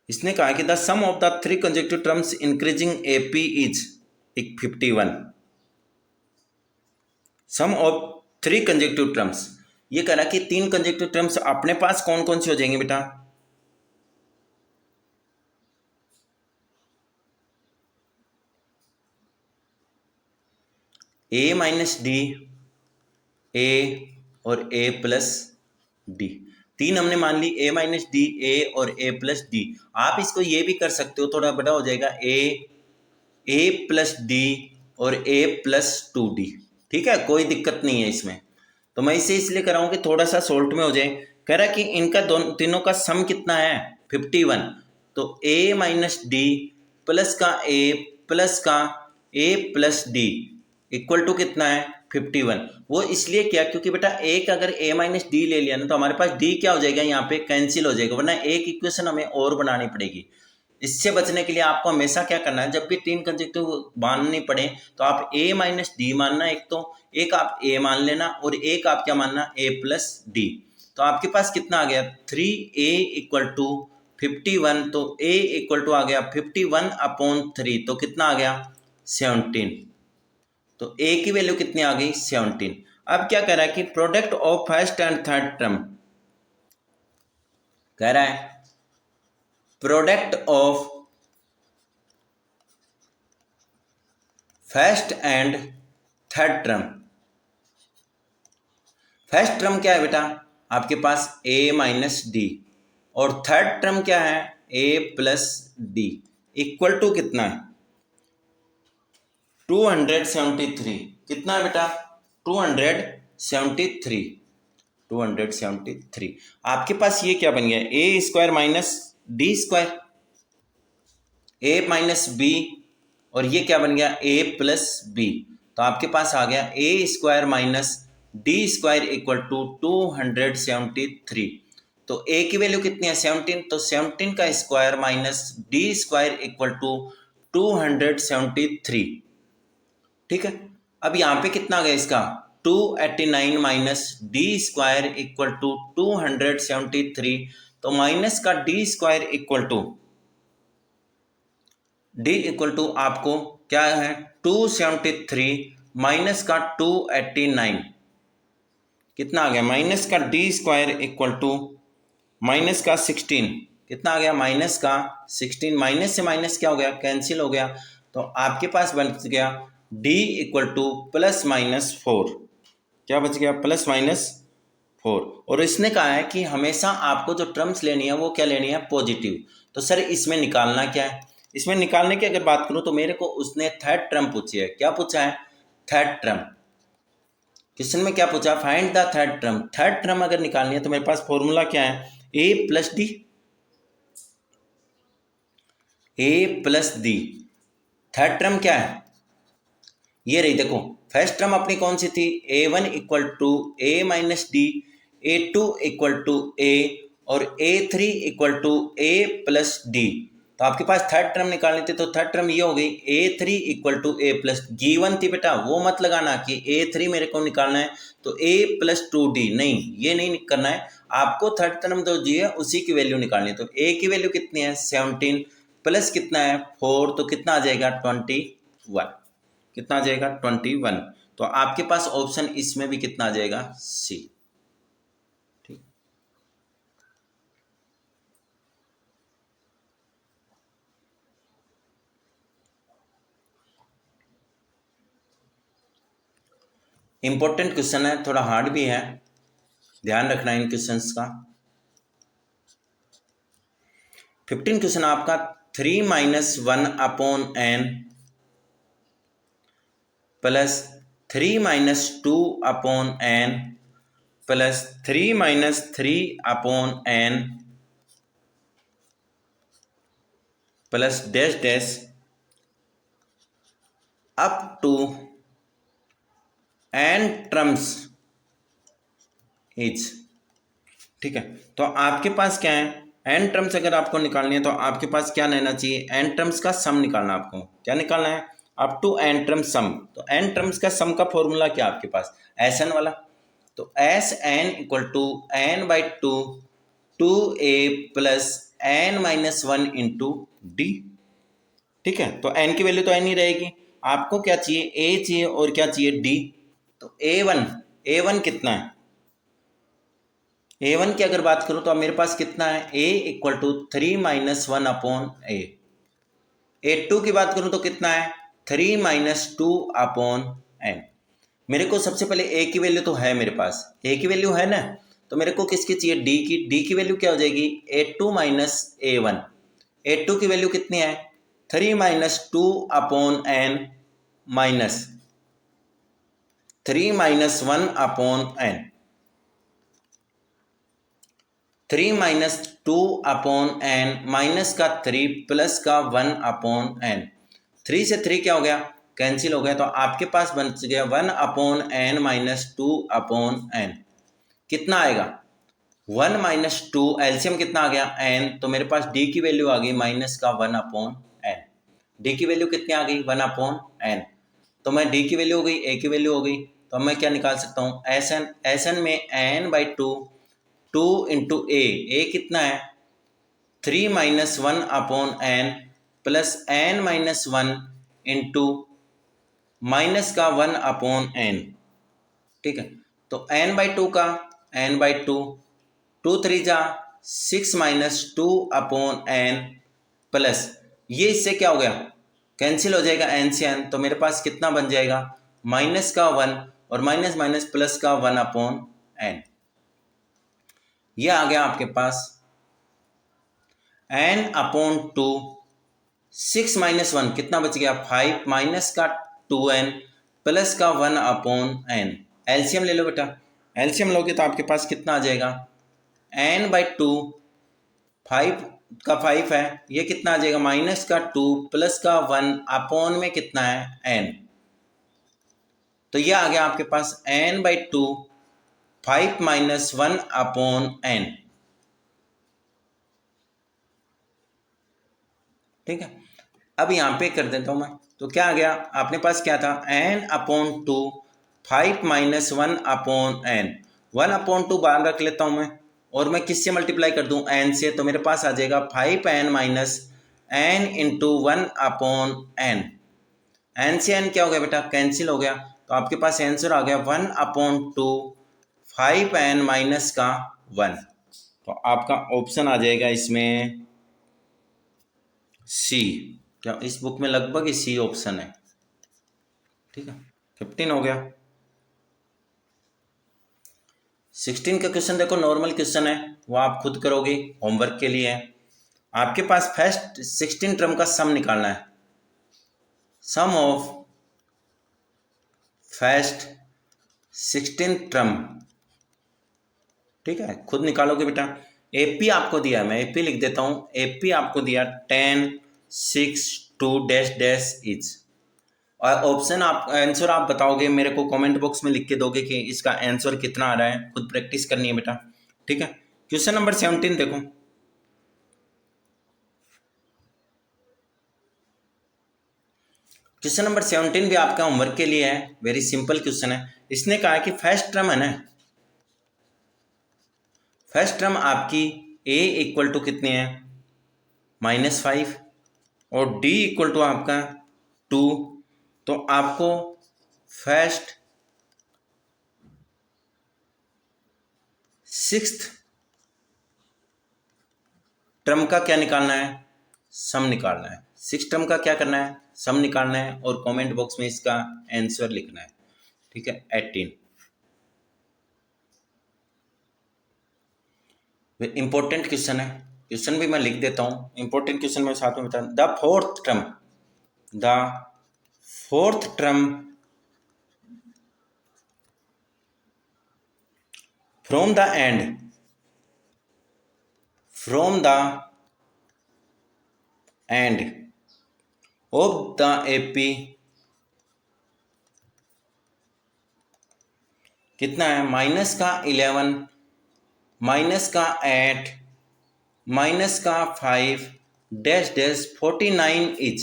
इसने कहा कि the sum of the 3 consecutive terms increasing AP is 51। Sum of 3 consecutive terms, ये कह रहा कि 3 कंसेक्यूटिव टर्म्स अपने पास कौन कौन सी हो जाएंगे बेटा, ए माइनस डी, ए और ए प्लस डी। 3 हमने मान ली, ए माइनस डी, ए और ए प्लस डी। आप इसको ये भी कर सकते हो, थोड़ा बड़ा हो जाएगा, ए प्लस डी और ए प्लस 2d। ठीक है, कोई दिक्कत नहीं है इसमें। तो मैं इसे इसलिए कर रहा हूँ कि थोड़ा सा शॉर्ट में हो जाए। कह रहा है कि इनका दोनों तीनों का सम कितना है, 51। तो a माइनस डी प्लस का a प्लस का a plus d equal to कितना है, 51। वो इसलिए क्या, क्योंकि बेटा एक अगर a माइनस डी ले लिया ना, तो हमारे पास d क्या हो जाएगा, यहाँ पे कैंसिल हो जाएगा, वरना एक इक्वेशन हमें और बनानी पड़ेगी। इससे बचने के लिए आपको हमेशा क्या करना है, जब भी 3 कंसेक्यूटिव माननी पड़े, तो आप a माइनस डी मानना, एक तो एक आप a मान लेना, और एक आप क्या मानना, a प्लस डी। तो आपके पास कितना आ गया, 3a इक्वल टू 51। तो a इक्वल टू आ गया 51/3, तो कितना आ गया, 17। तो a की वैल्यू कितनी आ गई, 17। अब क्या कह रहा है कि product of first and third term, कह रहा है product of first and third term. First term क्या है बेटा, आपके पास a माइनस डी, और थर्ड टर्म क्या है, a plus d, equal to कितना है, 273। कितना है बेटा, 273। 273। आपके पास ये क्या बन गया, A square minus D square, A minus B, और ये क्या बन गया, ए प्लस बी। तो आपके पास आ गया A square minus D square equal to 273। तो ए की वैल्यू कितनी है, 17। तो 17 का square minus D square equal to 273। ठीक है, अब यहाँ पे कितना आ गया इसका, 289 minus D square equal to 273। तो माइनस का d square equal to d equal to आपको क्या है, 273 माइनस का 289। कितना आ गया, माइनस का d square equal to minus का 16, कितना आ गया, माइनस का 16, माइनस से माइनस क्या हो गया, कैंसिल हो गया। तो आपके पास बच गया D equal two plus minus 4, क्या बच गया, प्लस माइनस 4। और इसने कहा है कि हमेशा आपको जो टर्म्स लेनी है वो क्या लेनी है, पॉजिटिव। तो सर इसमें निकालना क्या है, इसमें निकालने की अगर बात करूं तो मेरे को उसने थर्ड टर्म पूछी है। क्या पूछा है, थर्ड टर्म। क्वेश्चन में क्या पूछा, find the third term. Third term अगर निकालनी है तो मेरे पास फॉर्मूला क्या है, ए प्लस डी, ए प्लस डी। थर्ड टर्म क्या है, ये रही, देखो फर्स्ट टर्म अपनी कौन सी थी, A one equal to A minus D, A two equal to A, और A three equal to A plus D. तो आपके पास थर्ड टर्म निकालनी थी, तो थर्ड टर्म ये हो गई A three equal to A plus, given थी बेटा, वो मत लगाना कि ए थ्री मेरे को निकालना है तो ए प्लस टू डी, नहीं ये नहीं करना है। आपको थर्ड टर्म जो जी है उसी की वैल्यू निकालनी है। तो ए की वैल्यू कितनी है 17, प्लस कितना है 4, तो कितना आ जाएगा 21, कितना आ जाएगा 21। तो आपके पास ऑप्शन इसमें भी कितना आ जाएगा, सी। ठीक, इंपॉर्टेंट क्वेश्चन है, थोड़ा हार्ड भी है, ध्यान रखना इन क्वेश्चंस का। 15 क्वेश्चन आपका 3 minus 1 upon n plus 3 minus 2 upon n plus 3 minus 3 upon n plus dash dash up to n terms is. ठीक है, तो आपके पास क्या है, एन टर्म्स अगर आपको निकालनी है तो आपके पास क्या लेना चाहिए, एन टर्म्स का सम निकालना। आपको क्या निकालना है, up to n terms sum. तो एन टर्म्स का सम का फॉर्मूला क्या आपके पास, एस एन वाला। तो s n equal to n by two, two A plus N minus one into D. ठीक है, तो एन की वैल्यू तो एन ही रहेगी, आपको क्या चाहिए, ए चाहिए और क्या चाहिए, डी। तो ए वन कितना है, ए वन की अगर बात करूं तो अब मेरे पास कितना है, A equal to 3 minus 1 upon A. A two की बात करूं तो कितना है, 3 माइनस 2 अपॉन एन। मेरे को सबसे पहले ए की वैल्यू तो है मेरे पास, ए की वैल्यू है ना, तो मेरे को किसकी चाहिए, डी की। डी की वैल्यू क्या हो जाएगी, A two minus A one. A two की वैल्यू कितनी है, 3 minus 2 upon N minus 3 minus 1 upon N, 3 minus 2 upon N minus का 3 प्लस का 1 अपॉन एन। 3 से 3 क्या हो गया, कैंसिल हो गया। तो आपके पास बच गया 1 upon N minus 2 upon n. कितना आएगा, 1 माइनस 2, एलसीएम कितना आ गया एन, तो मेरे पास डी की वैल्यू आ गई माइनस का 1 अपॉन एन। डी की वैल्यू कितनी आ गई, 1 अपॉन एन। तो मैं डी की वैल्यू हो गई, ए की वैल्यू हो गई, तो मैं क्या निकाल सकता हूँ, एस एन। एस एन में n by two, 2 into a कितना है 3 minus 1 upon n plus N minus 1 into minus का 1 अपॉन एन। ठीक है, तो एन बाई टू का एन बाई टू, 2 3 जा 6 माइनस 2 अपॉन एन प्लस, ये इससे क्या हो गया, कैंसिल हो जाएगा एन से एन, तो मेरे पास कितना बन जाएगा, माइनस का 1 और माइनस माइनस प्लस का 1 अपॉन एन। ये आ गया आपके पास एन अपॉन टू, 6 माइनस 1 कितना बच गया 5 माइनस का 2n प्लस का 1 अपॉन एन। एलसीएम ले लो बेटा, एलसीएम लोगे तो आपके पास कितना आ जाएगा, n बाई टू, 5 का 5 है, ये कितना आ जाएगा माइनस का 2 प्लस का 1 अपॉन में कितना है n। तो ये आ गया आपके पास n by two, 5 minus 1 upon n. ठीक है, अब यहाँ पे कर देता हूँ मैं, तो क्या आ गया आपने पास क्या था, n upon two, 5 minus 1 upon n. 1 upon two बाहर रख लेता हूँ मैं, और मैं किससे मल्टीप्लाई कर दूँ, एन से, तो मेरे पास आ जाएगा 5n minus n into 1 upon n. N से एन क्या हो गया बेटा, कैंसिल हो गया, तो आपके पास आंसर आ गया 1 अपॉन टू, 5n माइनस का 1। तो आपका ऑप्शन आ जाएगा इसमें सी। क्या इस बुक में लगभग ही सी ऑप्शन है। ठीक है, 15 हो गया। 16 का क्वेश्चन देखो, नॉर्मल क्वेश्चन है, वो आप खुद करोगे, होमवर्क के लिए है। आपके पास फर्स्ट 16 टर्म का सम निकालना है। सम ऑफ फर्स्ट 16 टर्म, ठीक है, खुद निकालोगे बेटा। एपी आपको दिया है, मैं एपी लिख देता हूं। एपी आपको दिया 10, 6, 2 डैश डैश इच। और ऑप्शन आप आंसर आप बताओगे, मेरे को कमेंट बॉक्स में लिख के दोगे कि इसका आंसर कितना आ रहा है। खुद प्रैक्टिस करनी है बेटा, ठीक है। क्वेश्चन नंबर 17 देखो। क्वेश्चन नंबर 17 भी आपका होमवर्क के लिए है, वेरी सिंपल क्वेश्चन है। इसने कहा कि फर्स्ट टर्म है ना, फर्स्ट टर्म आपकी a इक्वल टू कितने है, -5, और d इक्वल टू आपका 2। तो आपको फर्स्ट 6th टर्म का क्या निकालना है, सम निकालना है। 6 टर्म का क्या करना है, सम निकालना है, और कमेंट बॉक्स में इसका आंसर लिखना है, ठीक है। 18 इंपॉर्टेंट क्वेश्चन है, क्वेश्चन भी मैं लिख देता हूं। इंपॉर्टेंट क्वेश्चन में साथ में बता, the fourth term from the end of the AP कितना है, माइनस का 11, माइनस का 8, माइनस का 5 डैश डैश 49 इच,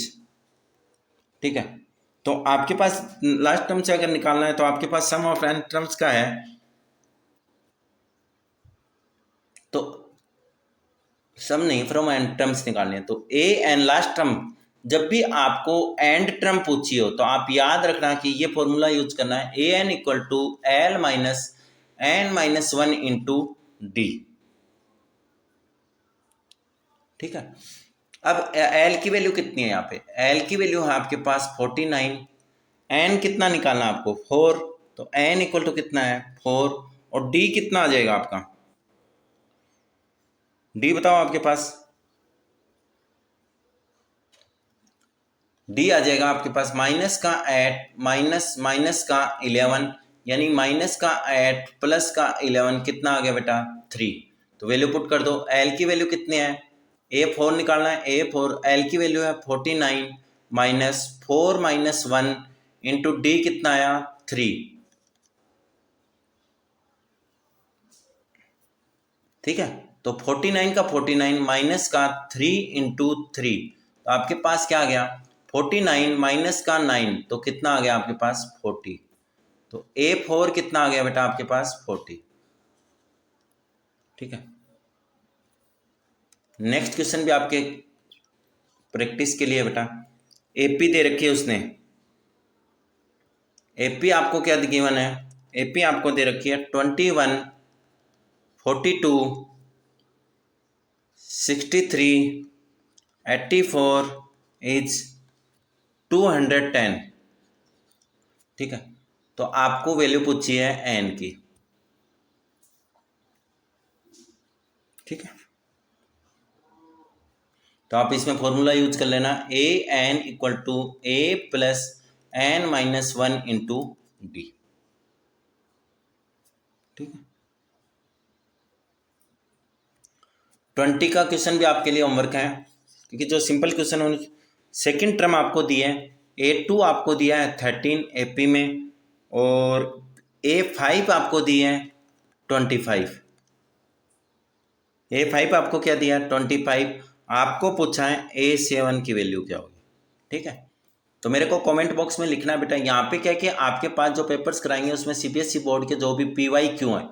ठीक है। तो आपके पास लास्ट टर्म से अगर निकालना है तो आपके पास सम ऑफ एन टर्म्स का है, तो सम नहीं, फ्रॉम एन टर्म्स निकालने हैं। तो ए एन लास्ट टर्म, जब भी आपको एंड टर्म पूछी हो तो आप याद रखना कि ये फॉर्मूला यूज करना है, A N equal to L minus N minus 1 into D, ठीक है। अब एल की वैल्यू कितनी है, यहाँ पे एल की वैल्यू है आपके पास 49, एन कितना निकालना है आपको 4, तो एन इक्वल टू कितना है 4, और डी कितना आ जाएगा आपका, डी बताओ आपके पास, डी आ जाएगा आपके पास माइनस का 8 माइनस का 11, यानी माइनस का 8 प्लस का 11 कितना आ गया बेटा 3। तो वैल्यू पुट कर दो। एल की वैल्यू कितनी है, A4 निकालना है, A4 एल की वैल्यू है 49 माइनस 4 माइनस 1 इंटू डी कितना आया 3, ठीक है। तो 49 का 49 माइनस का 3 इंटू 3, तो आपके पास क्या आ गया 49 माइनस का 9, तो कितना आ गया आपके पास 40। तो A4 कितना आ गया बेटा आपके पास 40, ठीक है। नेक्स्ट क्वेश्चन भी आपके प्रैक्टिस के लिए बेटा। एपी दे रखी है उसने, एपी आपको क्या गिवन है, एपी आपको दे रखी है 21, 42, 63, 84 इज 210, ठीक है। तो आपको वैल्यू पूछी है एन की, ठीक है। तो आप इसमें फॉर्मूला यूज कर लेना, A N equal to A plus N minus 1 into D, ठीक है। 20 का क्वेश्चन भी आपके लिए होमवर्क है, क्योंकि जो सिंपल क्वेश्चन होने, सेकेंड टर्म आपको दिए है, A2 आपको दिया है 13 एपी में, और A5 आपको दिए हैं 25, A5 आपको क्या दिया 25, आपको पूछा है A7 की वैल्यू क्या होगी, ठीक है। तो मेरे को कमेंट बॉक्स में लिखना है बेटा। यहाँ पे क्या कि आपके पास जो पेपर्स कराएंगे उसमें CBSE बोर्ड के जो भी PYQ हैं,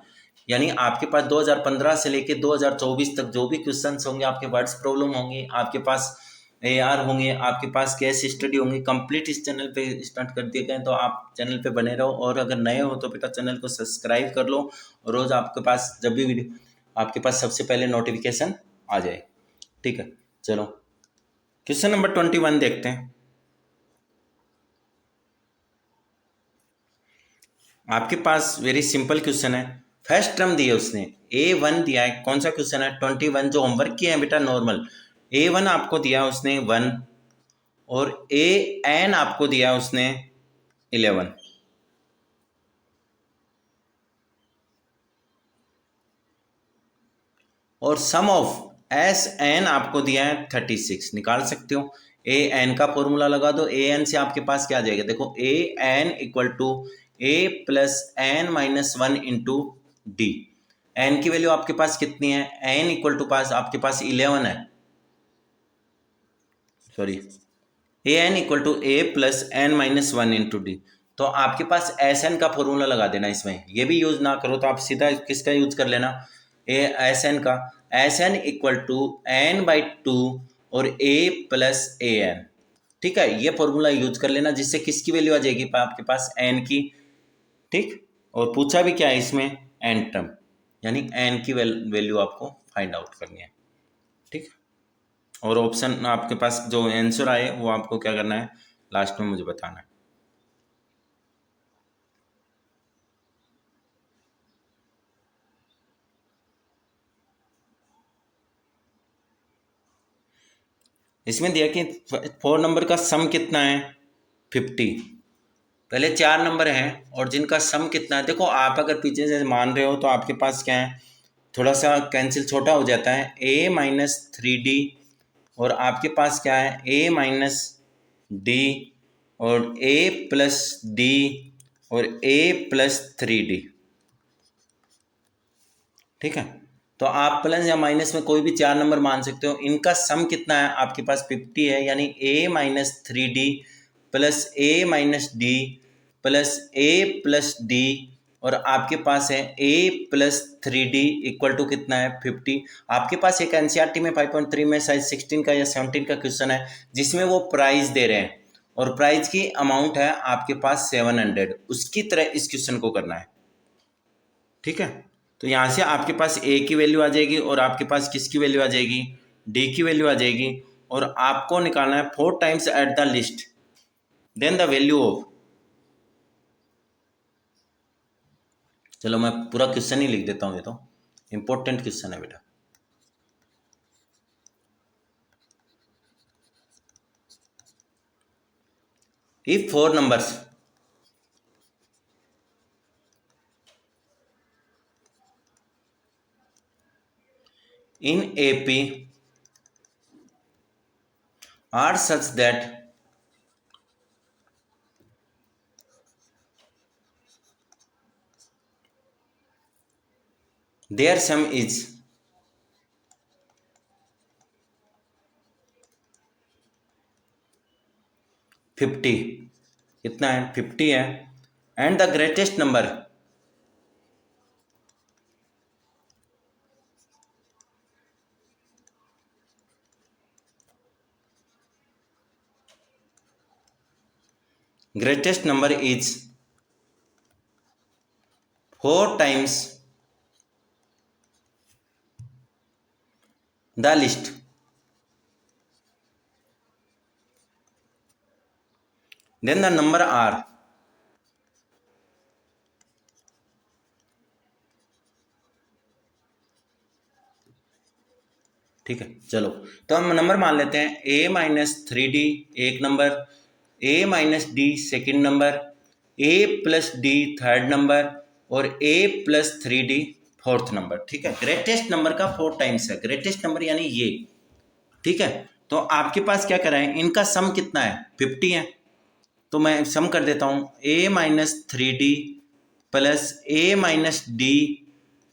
यानी आपके पास 2015 से लेके 2024 तक जो भी क्वेश्चंस होंगे, आपके वर्ड्स प्रॉब्लम होंगी, आपके पास AR होंगे, आपके पास केस स्टडी होंगे, कंप्लीट इस चैनल पे स्टार्ट कर दिए गए। तो आप चैनल पे बने रहो, और अगर नए हो तो बेटा चैनल को सब्सक्राइब कर लो, और रोज़ आपके पास जब भी वीडियो आपके पास सबसे पहले नोटिफिकेशन आ जाए। ठीक है, चलो क्वेश्चन नंबर 21 देखते हैं। आपके पास वेरी सिंपल क्वेश्चन है। फर्स्ट टर्म दिया उसने A1 दिया है। कौन सा क्वेश्चन है? 21 जो होमवर्क किया है बेटा नॉर्मल। A1 आपको दिया उसने 1 और AN आपको दिया उसने 11। और सम ऑफ SN आपको दिया है 36। निकाल सकते हो। AN का फॉर्मूला लगा दो। AN से आपके पास क्या आ जाएगा? देखो AN equal to A plus N minus 1 into d. N की वैल्यू आपके पास कितनी है? N इक्वल टू पास आपके पास 11 है, sorry AN equal to A plus N minus 1 into d. तो आपके पास SN का फॉर्मूला लगा देना इसमें। ये भी यूज ना करो तो आप सीधा किसका यूज कर लेना? SN का। SN equal to N by 2 और A प्लस AN। ठीक है, ये फॉर्मूला यूज कर लेना, जिससे किसकी वैल्यू आ जाएगी आपके पास? N की। ठीक, और पूछा भी क्या है इसमें? N टर्म, यानी N की वैल्यू आपको फाइंड आउट करनी है। ठीक, और ऑप्शन आपके पास जो आंसर आए वो आपको क्या करना है? लास्ट में मुझे बताना है। इसमें दिया कि 4 नंबर का सम कितना है? 50। पहले 4 नंबर हैं और जिनका सम कितना है। देखो आप अगर पीछे से मान रहे हो तो आपके पास क्या है, थोड़ा सा कैंसिल छोटा हो जाता है। A माइनस 3D और आपके पास क्या है? A माइनस डी और A प्लस डी और A प्लस 3D। ठीक है, तो आप प्लस या माइनस में कोई भी 4 नंबर मान सकते हो। इनका सम कितना है? आपके पास 50 है, यानी A minus 3D plus A minus d plus A plus D और आपके पास है A plus 3D equal to कितना है? 50। आपके पास एक एनसीईआरटी में 5.3 में साइज 16 का या 17 का क्वेश्चन है, जिसमें वो प्राइस दे रहे हैं और प्राइस की अमाउंट है आपके पास 700। उसकी तरह इस क्वेश्चन को करना है। ठीक है, तो यहाँ से आपके पास A की वैल्यू आ जाएगी और आपके पास किसकी वैल्यू आ जाएगी? D की वैल्यू आ जाएगी। और आपको निकालना है 4 times at the list then the value of. चलो मैं पूरा क्वेश्चन ही लिख देता हूँ, ये तो इंपॉर्टेंट क्वेश्चन है बेटा। If 4 numbers in AP are such that their sum is 50। कितना है? 50 है। And the greatest number is 4 times the list, then the number are ठीक है। चलो तो हम नंबर मान लेते हैं। A माइनस 3D एक number, A minus D second number, A plus D third number और A plus 3D fourth number. ठीक है, ग्रेटेस्ट नंबर का 4 टाइम्स है। ग्रेटेस्ट नंबर यानी ये। ठीक है, तो आपके पास क्या करा है? इनका सम कितना है? 50 है। तो मैं सम कर देता हूँ। A minus 3D plus A minus d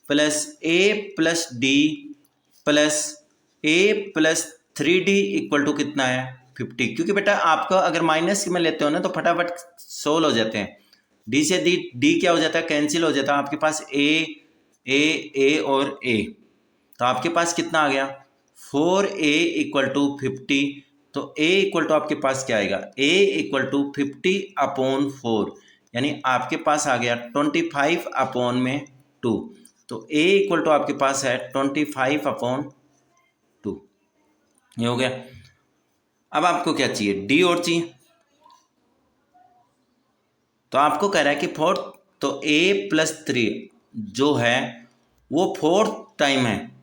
plus A plus d plus A plus 3D equal to कितना है? 50। क्योंकि बेटा आपका अगर माइनस में लेते हो ना तो फटाफट सोल्व हो जाते हैं। डी से डी क्या हो जाता है? कैंसिल हो जाता है। आपके पास A और A, तो आपके पास कितना आ गया? 4A equal to 50। तो a इक्वल टू आपके पास क्या आएगा, a इक्वल टू 50/4, यानी आपके पास आ गया 25/2। तो a इक्वल टू आपके पास है 25/2, ये हो गया। अब आपको क्या चाहिए, d और चाहिए। तो आपको कह रहा है कि फोर्थ, तो a+3 जो है वो फोर्थ टाइम है,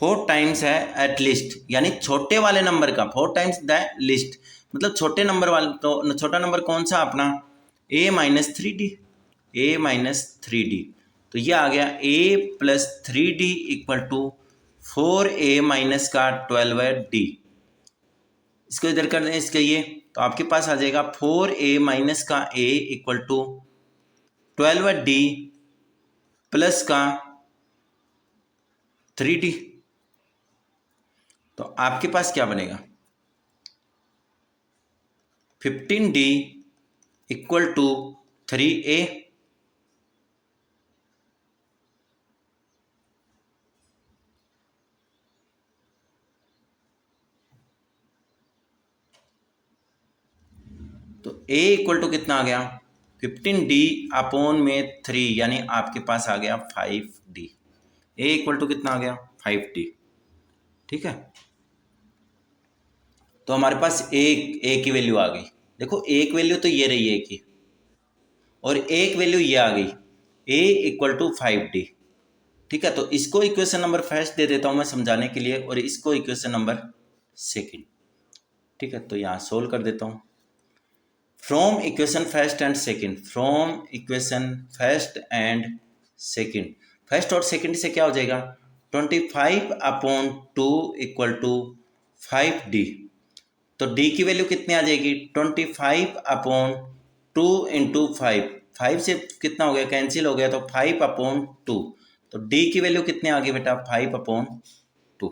4 टाइम्स है एटलीस्ट, यानी छोटे वाले नंबर का 4 टाइम्स द लिस्ट, मतलब छोटे नंबर वाले, तो छोटा नंबर कौन सा अपना a-3d, a-3d। तो ये आ गया a+3d इक्वल टू 4a-12d। इसको इधर कर दें, इसके ये, तो आपके पास आ जाएगा 4a- equal to 12d plus का 3d। तो आपके पास क्या बनेगा, 15d इक्वल टू 3a। तो a इक्वल टू कितना आ गया, 15d/3, यानी आपके पास आ गया 5d। a इक्वल टू कितना आ गया, 5d। ठीक है, तो हमारे पास a की वैल्यू आ गई। देखो एक वैल्यू तो ये रही a की, और एक वैल्यू ये आ गई a इक्वल टू 5d। ठीक है, तो इसको इक्वेशन नंबर फर्स्ट दे देता हूं मैं समझाने के लिए, और इसको इक्वेशन नंबर सेकंड। ठीक है, तो यहाँ सोल्व कर देता हूँ। From equation first and second, from equation first and second, first और सेकंड से क्या हो जाएगा, 25/2 इक्वल टू 5d। तो d की वैल्यू कितनी आ जाएगी, 25/2 इंटू 5, 5 से कितना हो गया, कैंसिल हो गया, तो 5/2। तो d की वैल्यू कितनी आ गई बेटा, 5/2।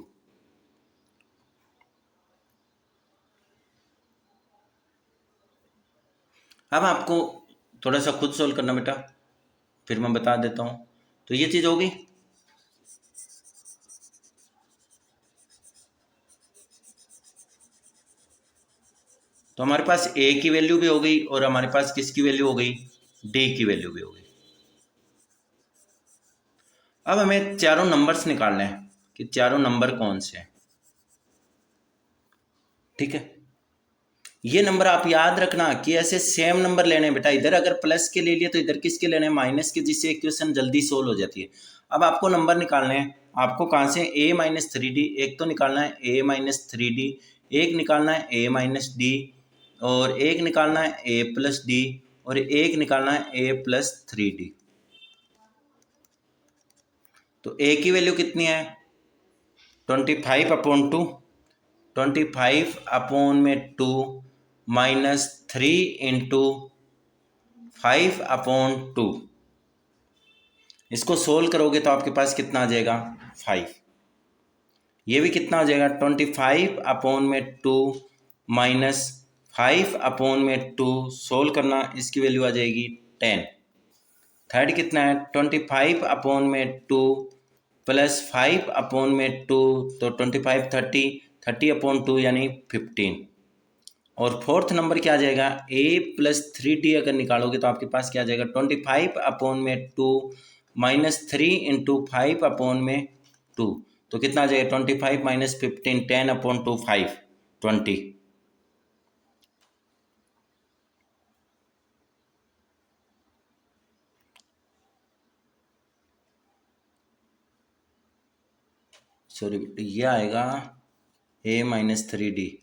अब आपको थोड़ा सा खुद सोल्व करना बेटा, फिर मैं बता देता हूँ। तो ये चीज़ होगी, तो हमारे पास a की वैल्यू भी हो गई, और हमारे पास किसकी वैल्यू हो गई, d की वैल्यू भी हो गई। अब हमें चारों नंबर्स निकालने हैं कि चारों नंबर कौन से हैं। ठीक है, ये नंबर आप याद रखना कि ऐसे सेम नंबर लेने हैं बेटा। इधर अगर प्लस के ले लिए तो इधर किसके लेने हैं, माइनस के, जिससे इक्वेशन जल्दी सोल्व हो जाती है। अब आपको नंबर निकालने हैं, आपको कहाँ से, a-3d, एक तो निकालना है a-3d, एक निकालना है a-d, और एक निकालना है a+d, और एक निकालना है a+3d। तो a की वैल्यू कितनी है, 25/2, 25/2 -3 इंटू 5/2। इसको सोल्व करोगे तो आपके पास कितना आ जाएगा, 5। ये भी कितना हो जाएगा, 25/2 -5/2, सोल्व करना, इसकी वैल्यू आ जाएगी 10। थर्ड कितना है, 25/2 प्लस 5/2, तो 25 30, 30/2 यानी 15। और फोर्थ नंबर क्या आ जाएगा, a+3d अगर निकालोगे तो आपके पास क्या आ जाएगा, 25/2 -3 इंटू 5/2। तो कितना आ जाएगा, 25 - 15, 10/2, 5, 20। सॉरी, ये आएगा a-3d,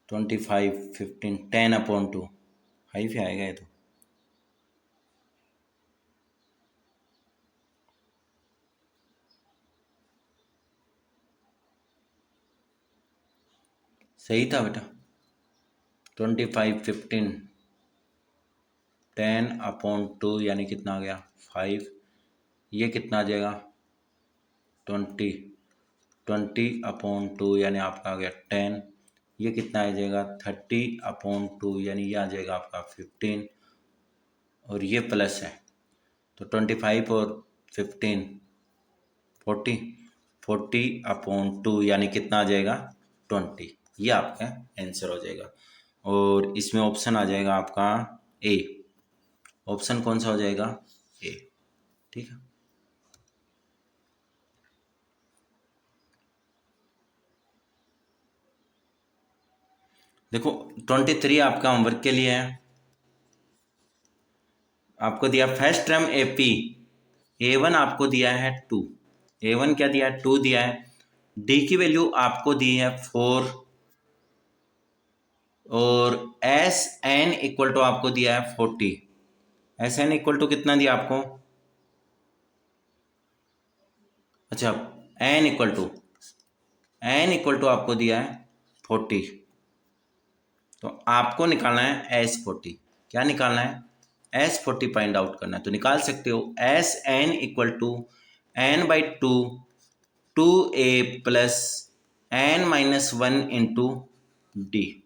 25, 15, 10/2, 5 ही आएगा ये तो। सही था बेटा, 25, 15, 10/2 यानी कितना आ गया, 5। ये कितना आ जाएगा, 20, 20/2 यानी आपका आ गया 10। ये कितना आ जाएगा, 30/2 यानी ये आ जाएगा आपका 15, और ये प्लस है, तो 25 और 15, 40/2 यानी कितना आ जाएगा 20। ये आपका आंसर हो जाएगा। और इसमें ऑप्शन आ जाएगा आपका ए। ऑप्शन कौन सा हो जाएगा? ए। ठीक है। देखो 23 आपका होमवर्क के लिए है। आपको दिया फर्स्ट टर्म एपी, A1 आपको दिया है 2। A1 क्या दिया है? 2 दिया है। डी की वैल्यू आपको दी है 4 और एस एन इक्वल टू आपको दिया है 40। एस एन इक्वल टू कितना दिया आपको? अच्छा, एन इक्वल टू आपको दिया है 40। तो आपको निकालना है S40। क्या निकालना है? S40 फाइंड आउट करना है। तो निकाल सकते हो s n equal to n/2 2a plus n-1 into d.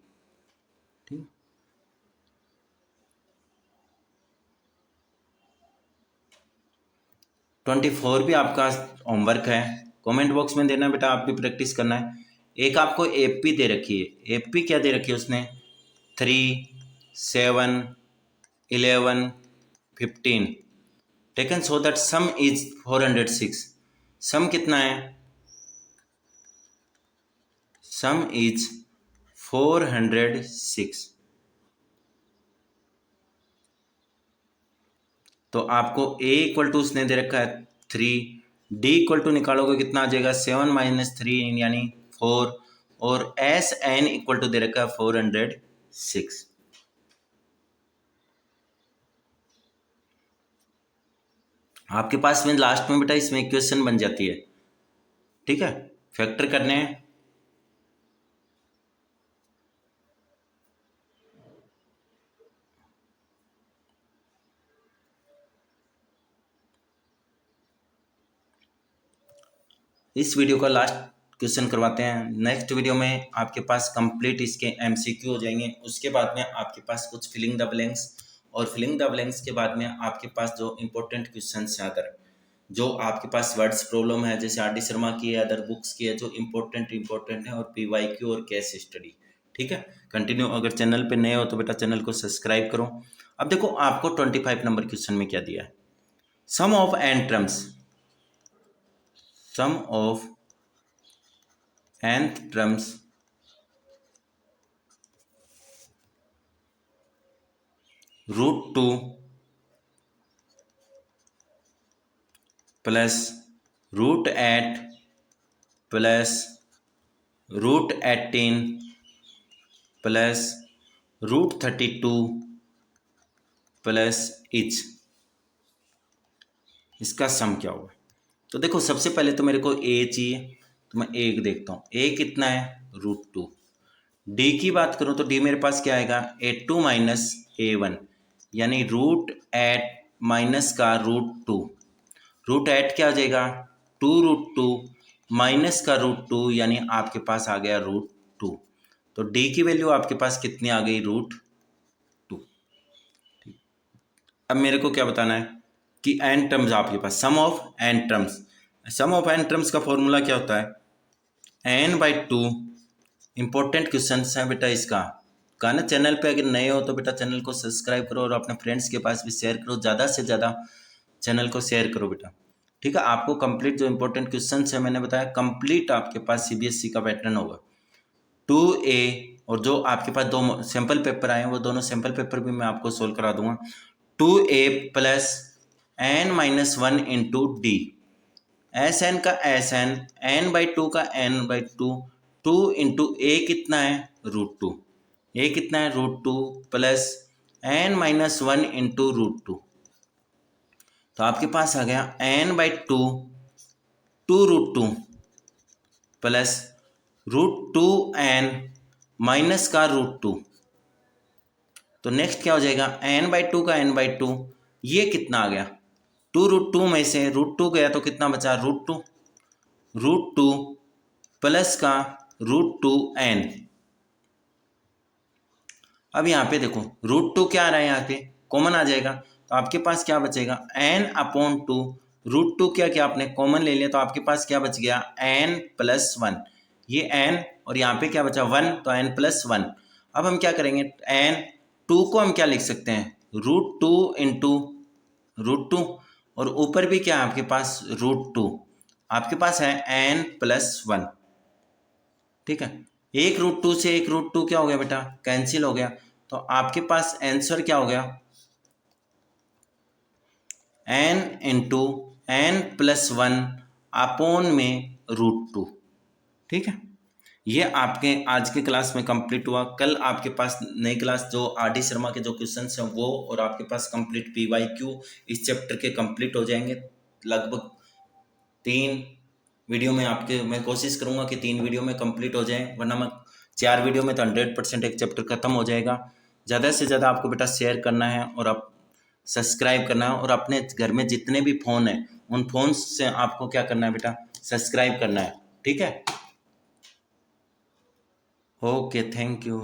24 भी आपका होमवर्क है, कमेंट बॉक्स में देना बेटा, आप भी प्रैक्टिस करना है। एक आपको एपी दे रखी है। एपी क्या दे रखी है उसने? 3, 7, 11, 15 taken so that some is 406। सम कितना है? सम इज 406। तो आपको ए इक्वल टू उसने दे रखा है 3, डी इक्वल टू निकालोगे कितना आ जाएगा? 7 - 3 यानी 4, और एस एन इक्वल टू दे रखा है 406। आपके पास में लास्ट में बेटा इसमें इक्वेशन बन जाती है। ठीक है, फैक्टर करने हैं। इस वीडियो का लास्ट क्वेश्चन करवाते हैं। नेक्स्ट वीडियो में आपके पास कंप्लीट इसके एमसीक्यू हो जाएंगे। उसके बाद में आपके पास कुछ फिलिंग द ब्लैंक्स, और फिलिंग द ब्लैंक्स के बाद में आपके पास जो इंपॉर्टेंट क्वेश्चन हैं अदर, जो आपके पास वर्ड्स प्रॉब्लम है जैसे आर डी शर्मा की है, अदर बुक्स की है, जो इंपॉर्टेंट है, और PYQ और केस स्टडी। ठीक है, कंटिन्यू। अगर चैनल पे नए हो तो बेटा चैनल को सब्सक्राइब करो। अब देखो आपको 25 नंबर क्वेश्चन में क्या दिया है? Sum of n terms, sum of nth terms √2 plus √8 plus √18 plus √32 plus each, इसका सम क्या होगा? तो देखो सबसे पहले तो मेरे को ए चाहिए, तो मैं ए देखता हूँ। ए कितना है? √2। डी की बात करूँ तो डी मेरे पास क्या आएगा? A2 - A1 यानी √8 माइनस का √2। √8 क्या हो जाएगा? 2√2 माइनस का √2 यानी आपके पास आ गया √2। तो डी की वैल्यू आपके पास कितनी आ गई? √2। अब मेरे को क्या बताना है कि एन टर्म्स आपके पास, sum of N terms. Sum of N terms का फॉर्मूला क्या होता है? n/2। इंपॉर्टेंट क्वेश्चन है बेटा इसका। कहना चैनल पे अगर नए हो तो बेटा चैनल को सब्सक्राइब करो और अपने फ्रेंड्स के पास भी शेयर करो, ज़्यादा से ज़्यादा चैनल को शेयर करो बेटा। ठीक है, आपको कंप्लीट जो इंपॉर्टेंट क्वेश्चन है मैंने बताया, कंप्लीट आपके पास CBSE का पैटर्न होगा 2A। और जो आपके पास दो सैंपल पेपर आए हैं वो दोनों सैंपल पेपर भी मैं आपको सोल्व करा दूंगा। 2A plus n-1 into d, s n का एस एन, n/2 का n/2, 2 इंटू ए कितना है? √2। ए कितना है? √2 प्लस n-1 इंटू √2। तो आपके पास आ गया n/2 2√2 प्लस √2n माइनस का √2। तो नेक्स्ट क्या हो जाएगा? n/2 का n/2, ये कितना आ गया? 2√2 में से √2 गया तो कितना बचा? √2 प्लस का √2n। अब यहाँ पे देखो √2 क्या आ रहा है? यहाँ पे कॉमन आ जाएगा, तो आपके पास क्या बचेगा? n/2 √2 क्या किया आपने, कॉमन ले लिया, तो आपके पास क्या बच गया, n+1। ये n और यहाँ पे क्या बचा 1, तो n+1। अब हम क्या करेंगे, n2 को हम क्या लिख सकते हैं, √2 इंटू √2, और ऊपर भी क्या है आपके पास √2, आपके पास है n+1। ठीक है, एक √2 से एक √2 क्या हो गया बेटा, कैंसिल हो गया, तो आपके पास आंसर क्या हो गया, n इंटू n+1 अपॉन में √2। ठीक है, ये आपके आज के क्लास में कंप्लीट हुआ। कल आपके पास नई क्लास जो RD शर्मा के जो क्वेश्चंस हैं वो, और आपके पास कंप्लीट PYQ इस चैप्टर के कंप्लीट हो जाएंगे। लगभग 3 वीडियो में आपके, मैं कोशिश करूंगा कि 3 वीडियो में कंप्लीट हो जाए, वरना मैं 4 वीडियो में तो 100% एक चैप्टर खत्म हो जाएगा। ज़्यादा से ज़्यादा आपको बेटा शेयर करना है और आप सब्सक्राइब करना है, और अपने घर में जितने भी फ़ोन हैं उन फ़ोन से आपको क्या करना है बेटा, सब्सक्राइब करना है। ठीक है, ओके, थैंक यू।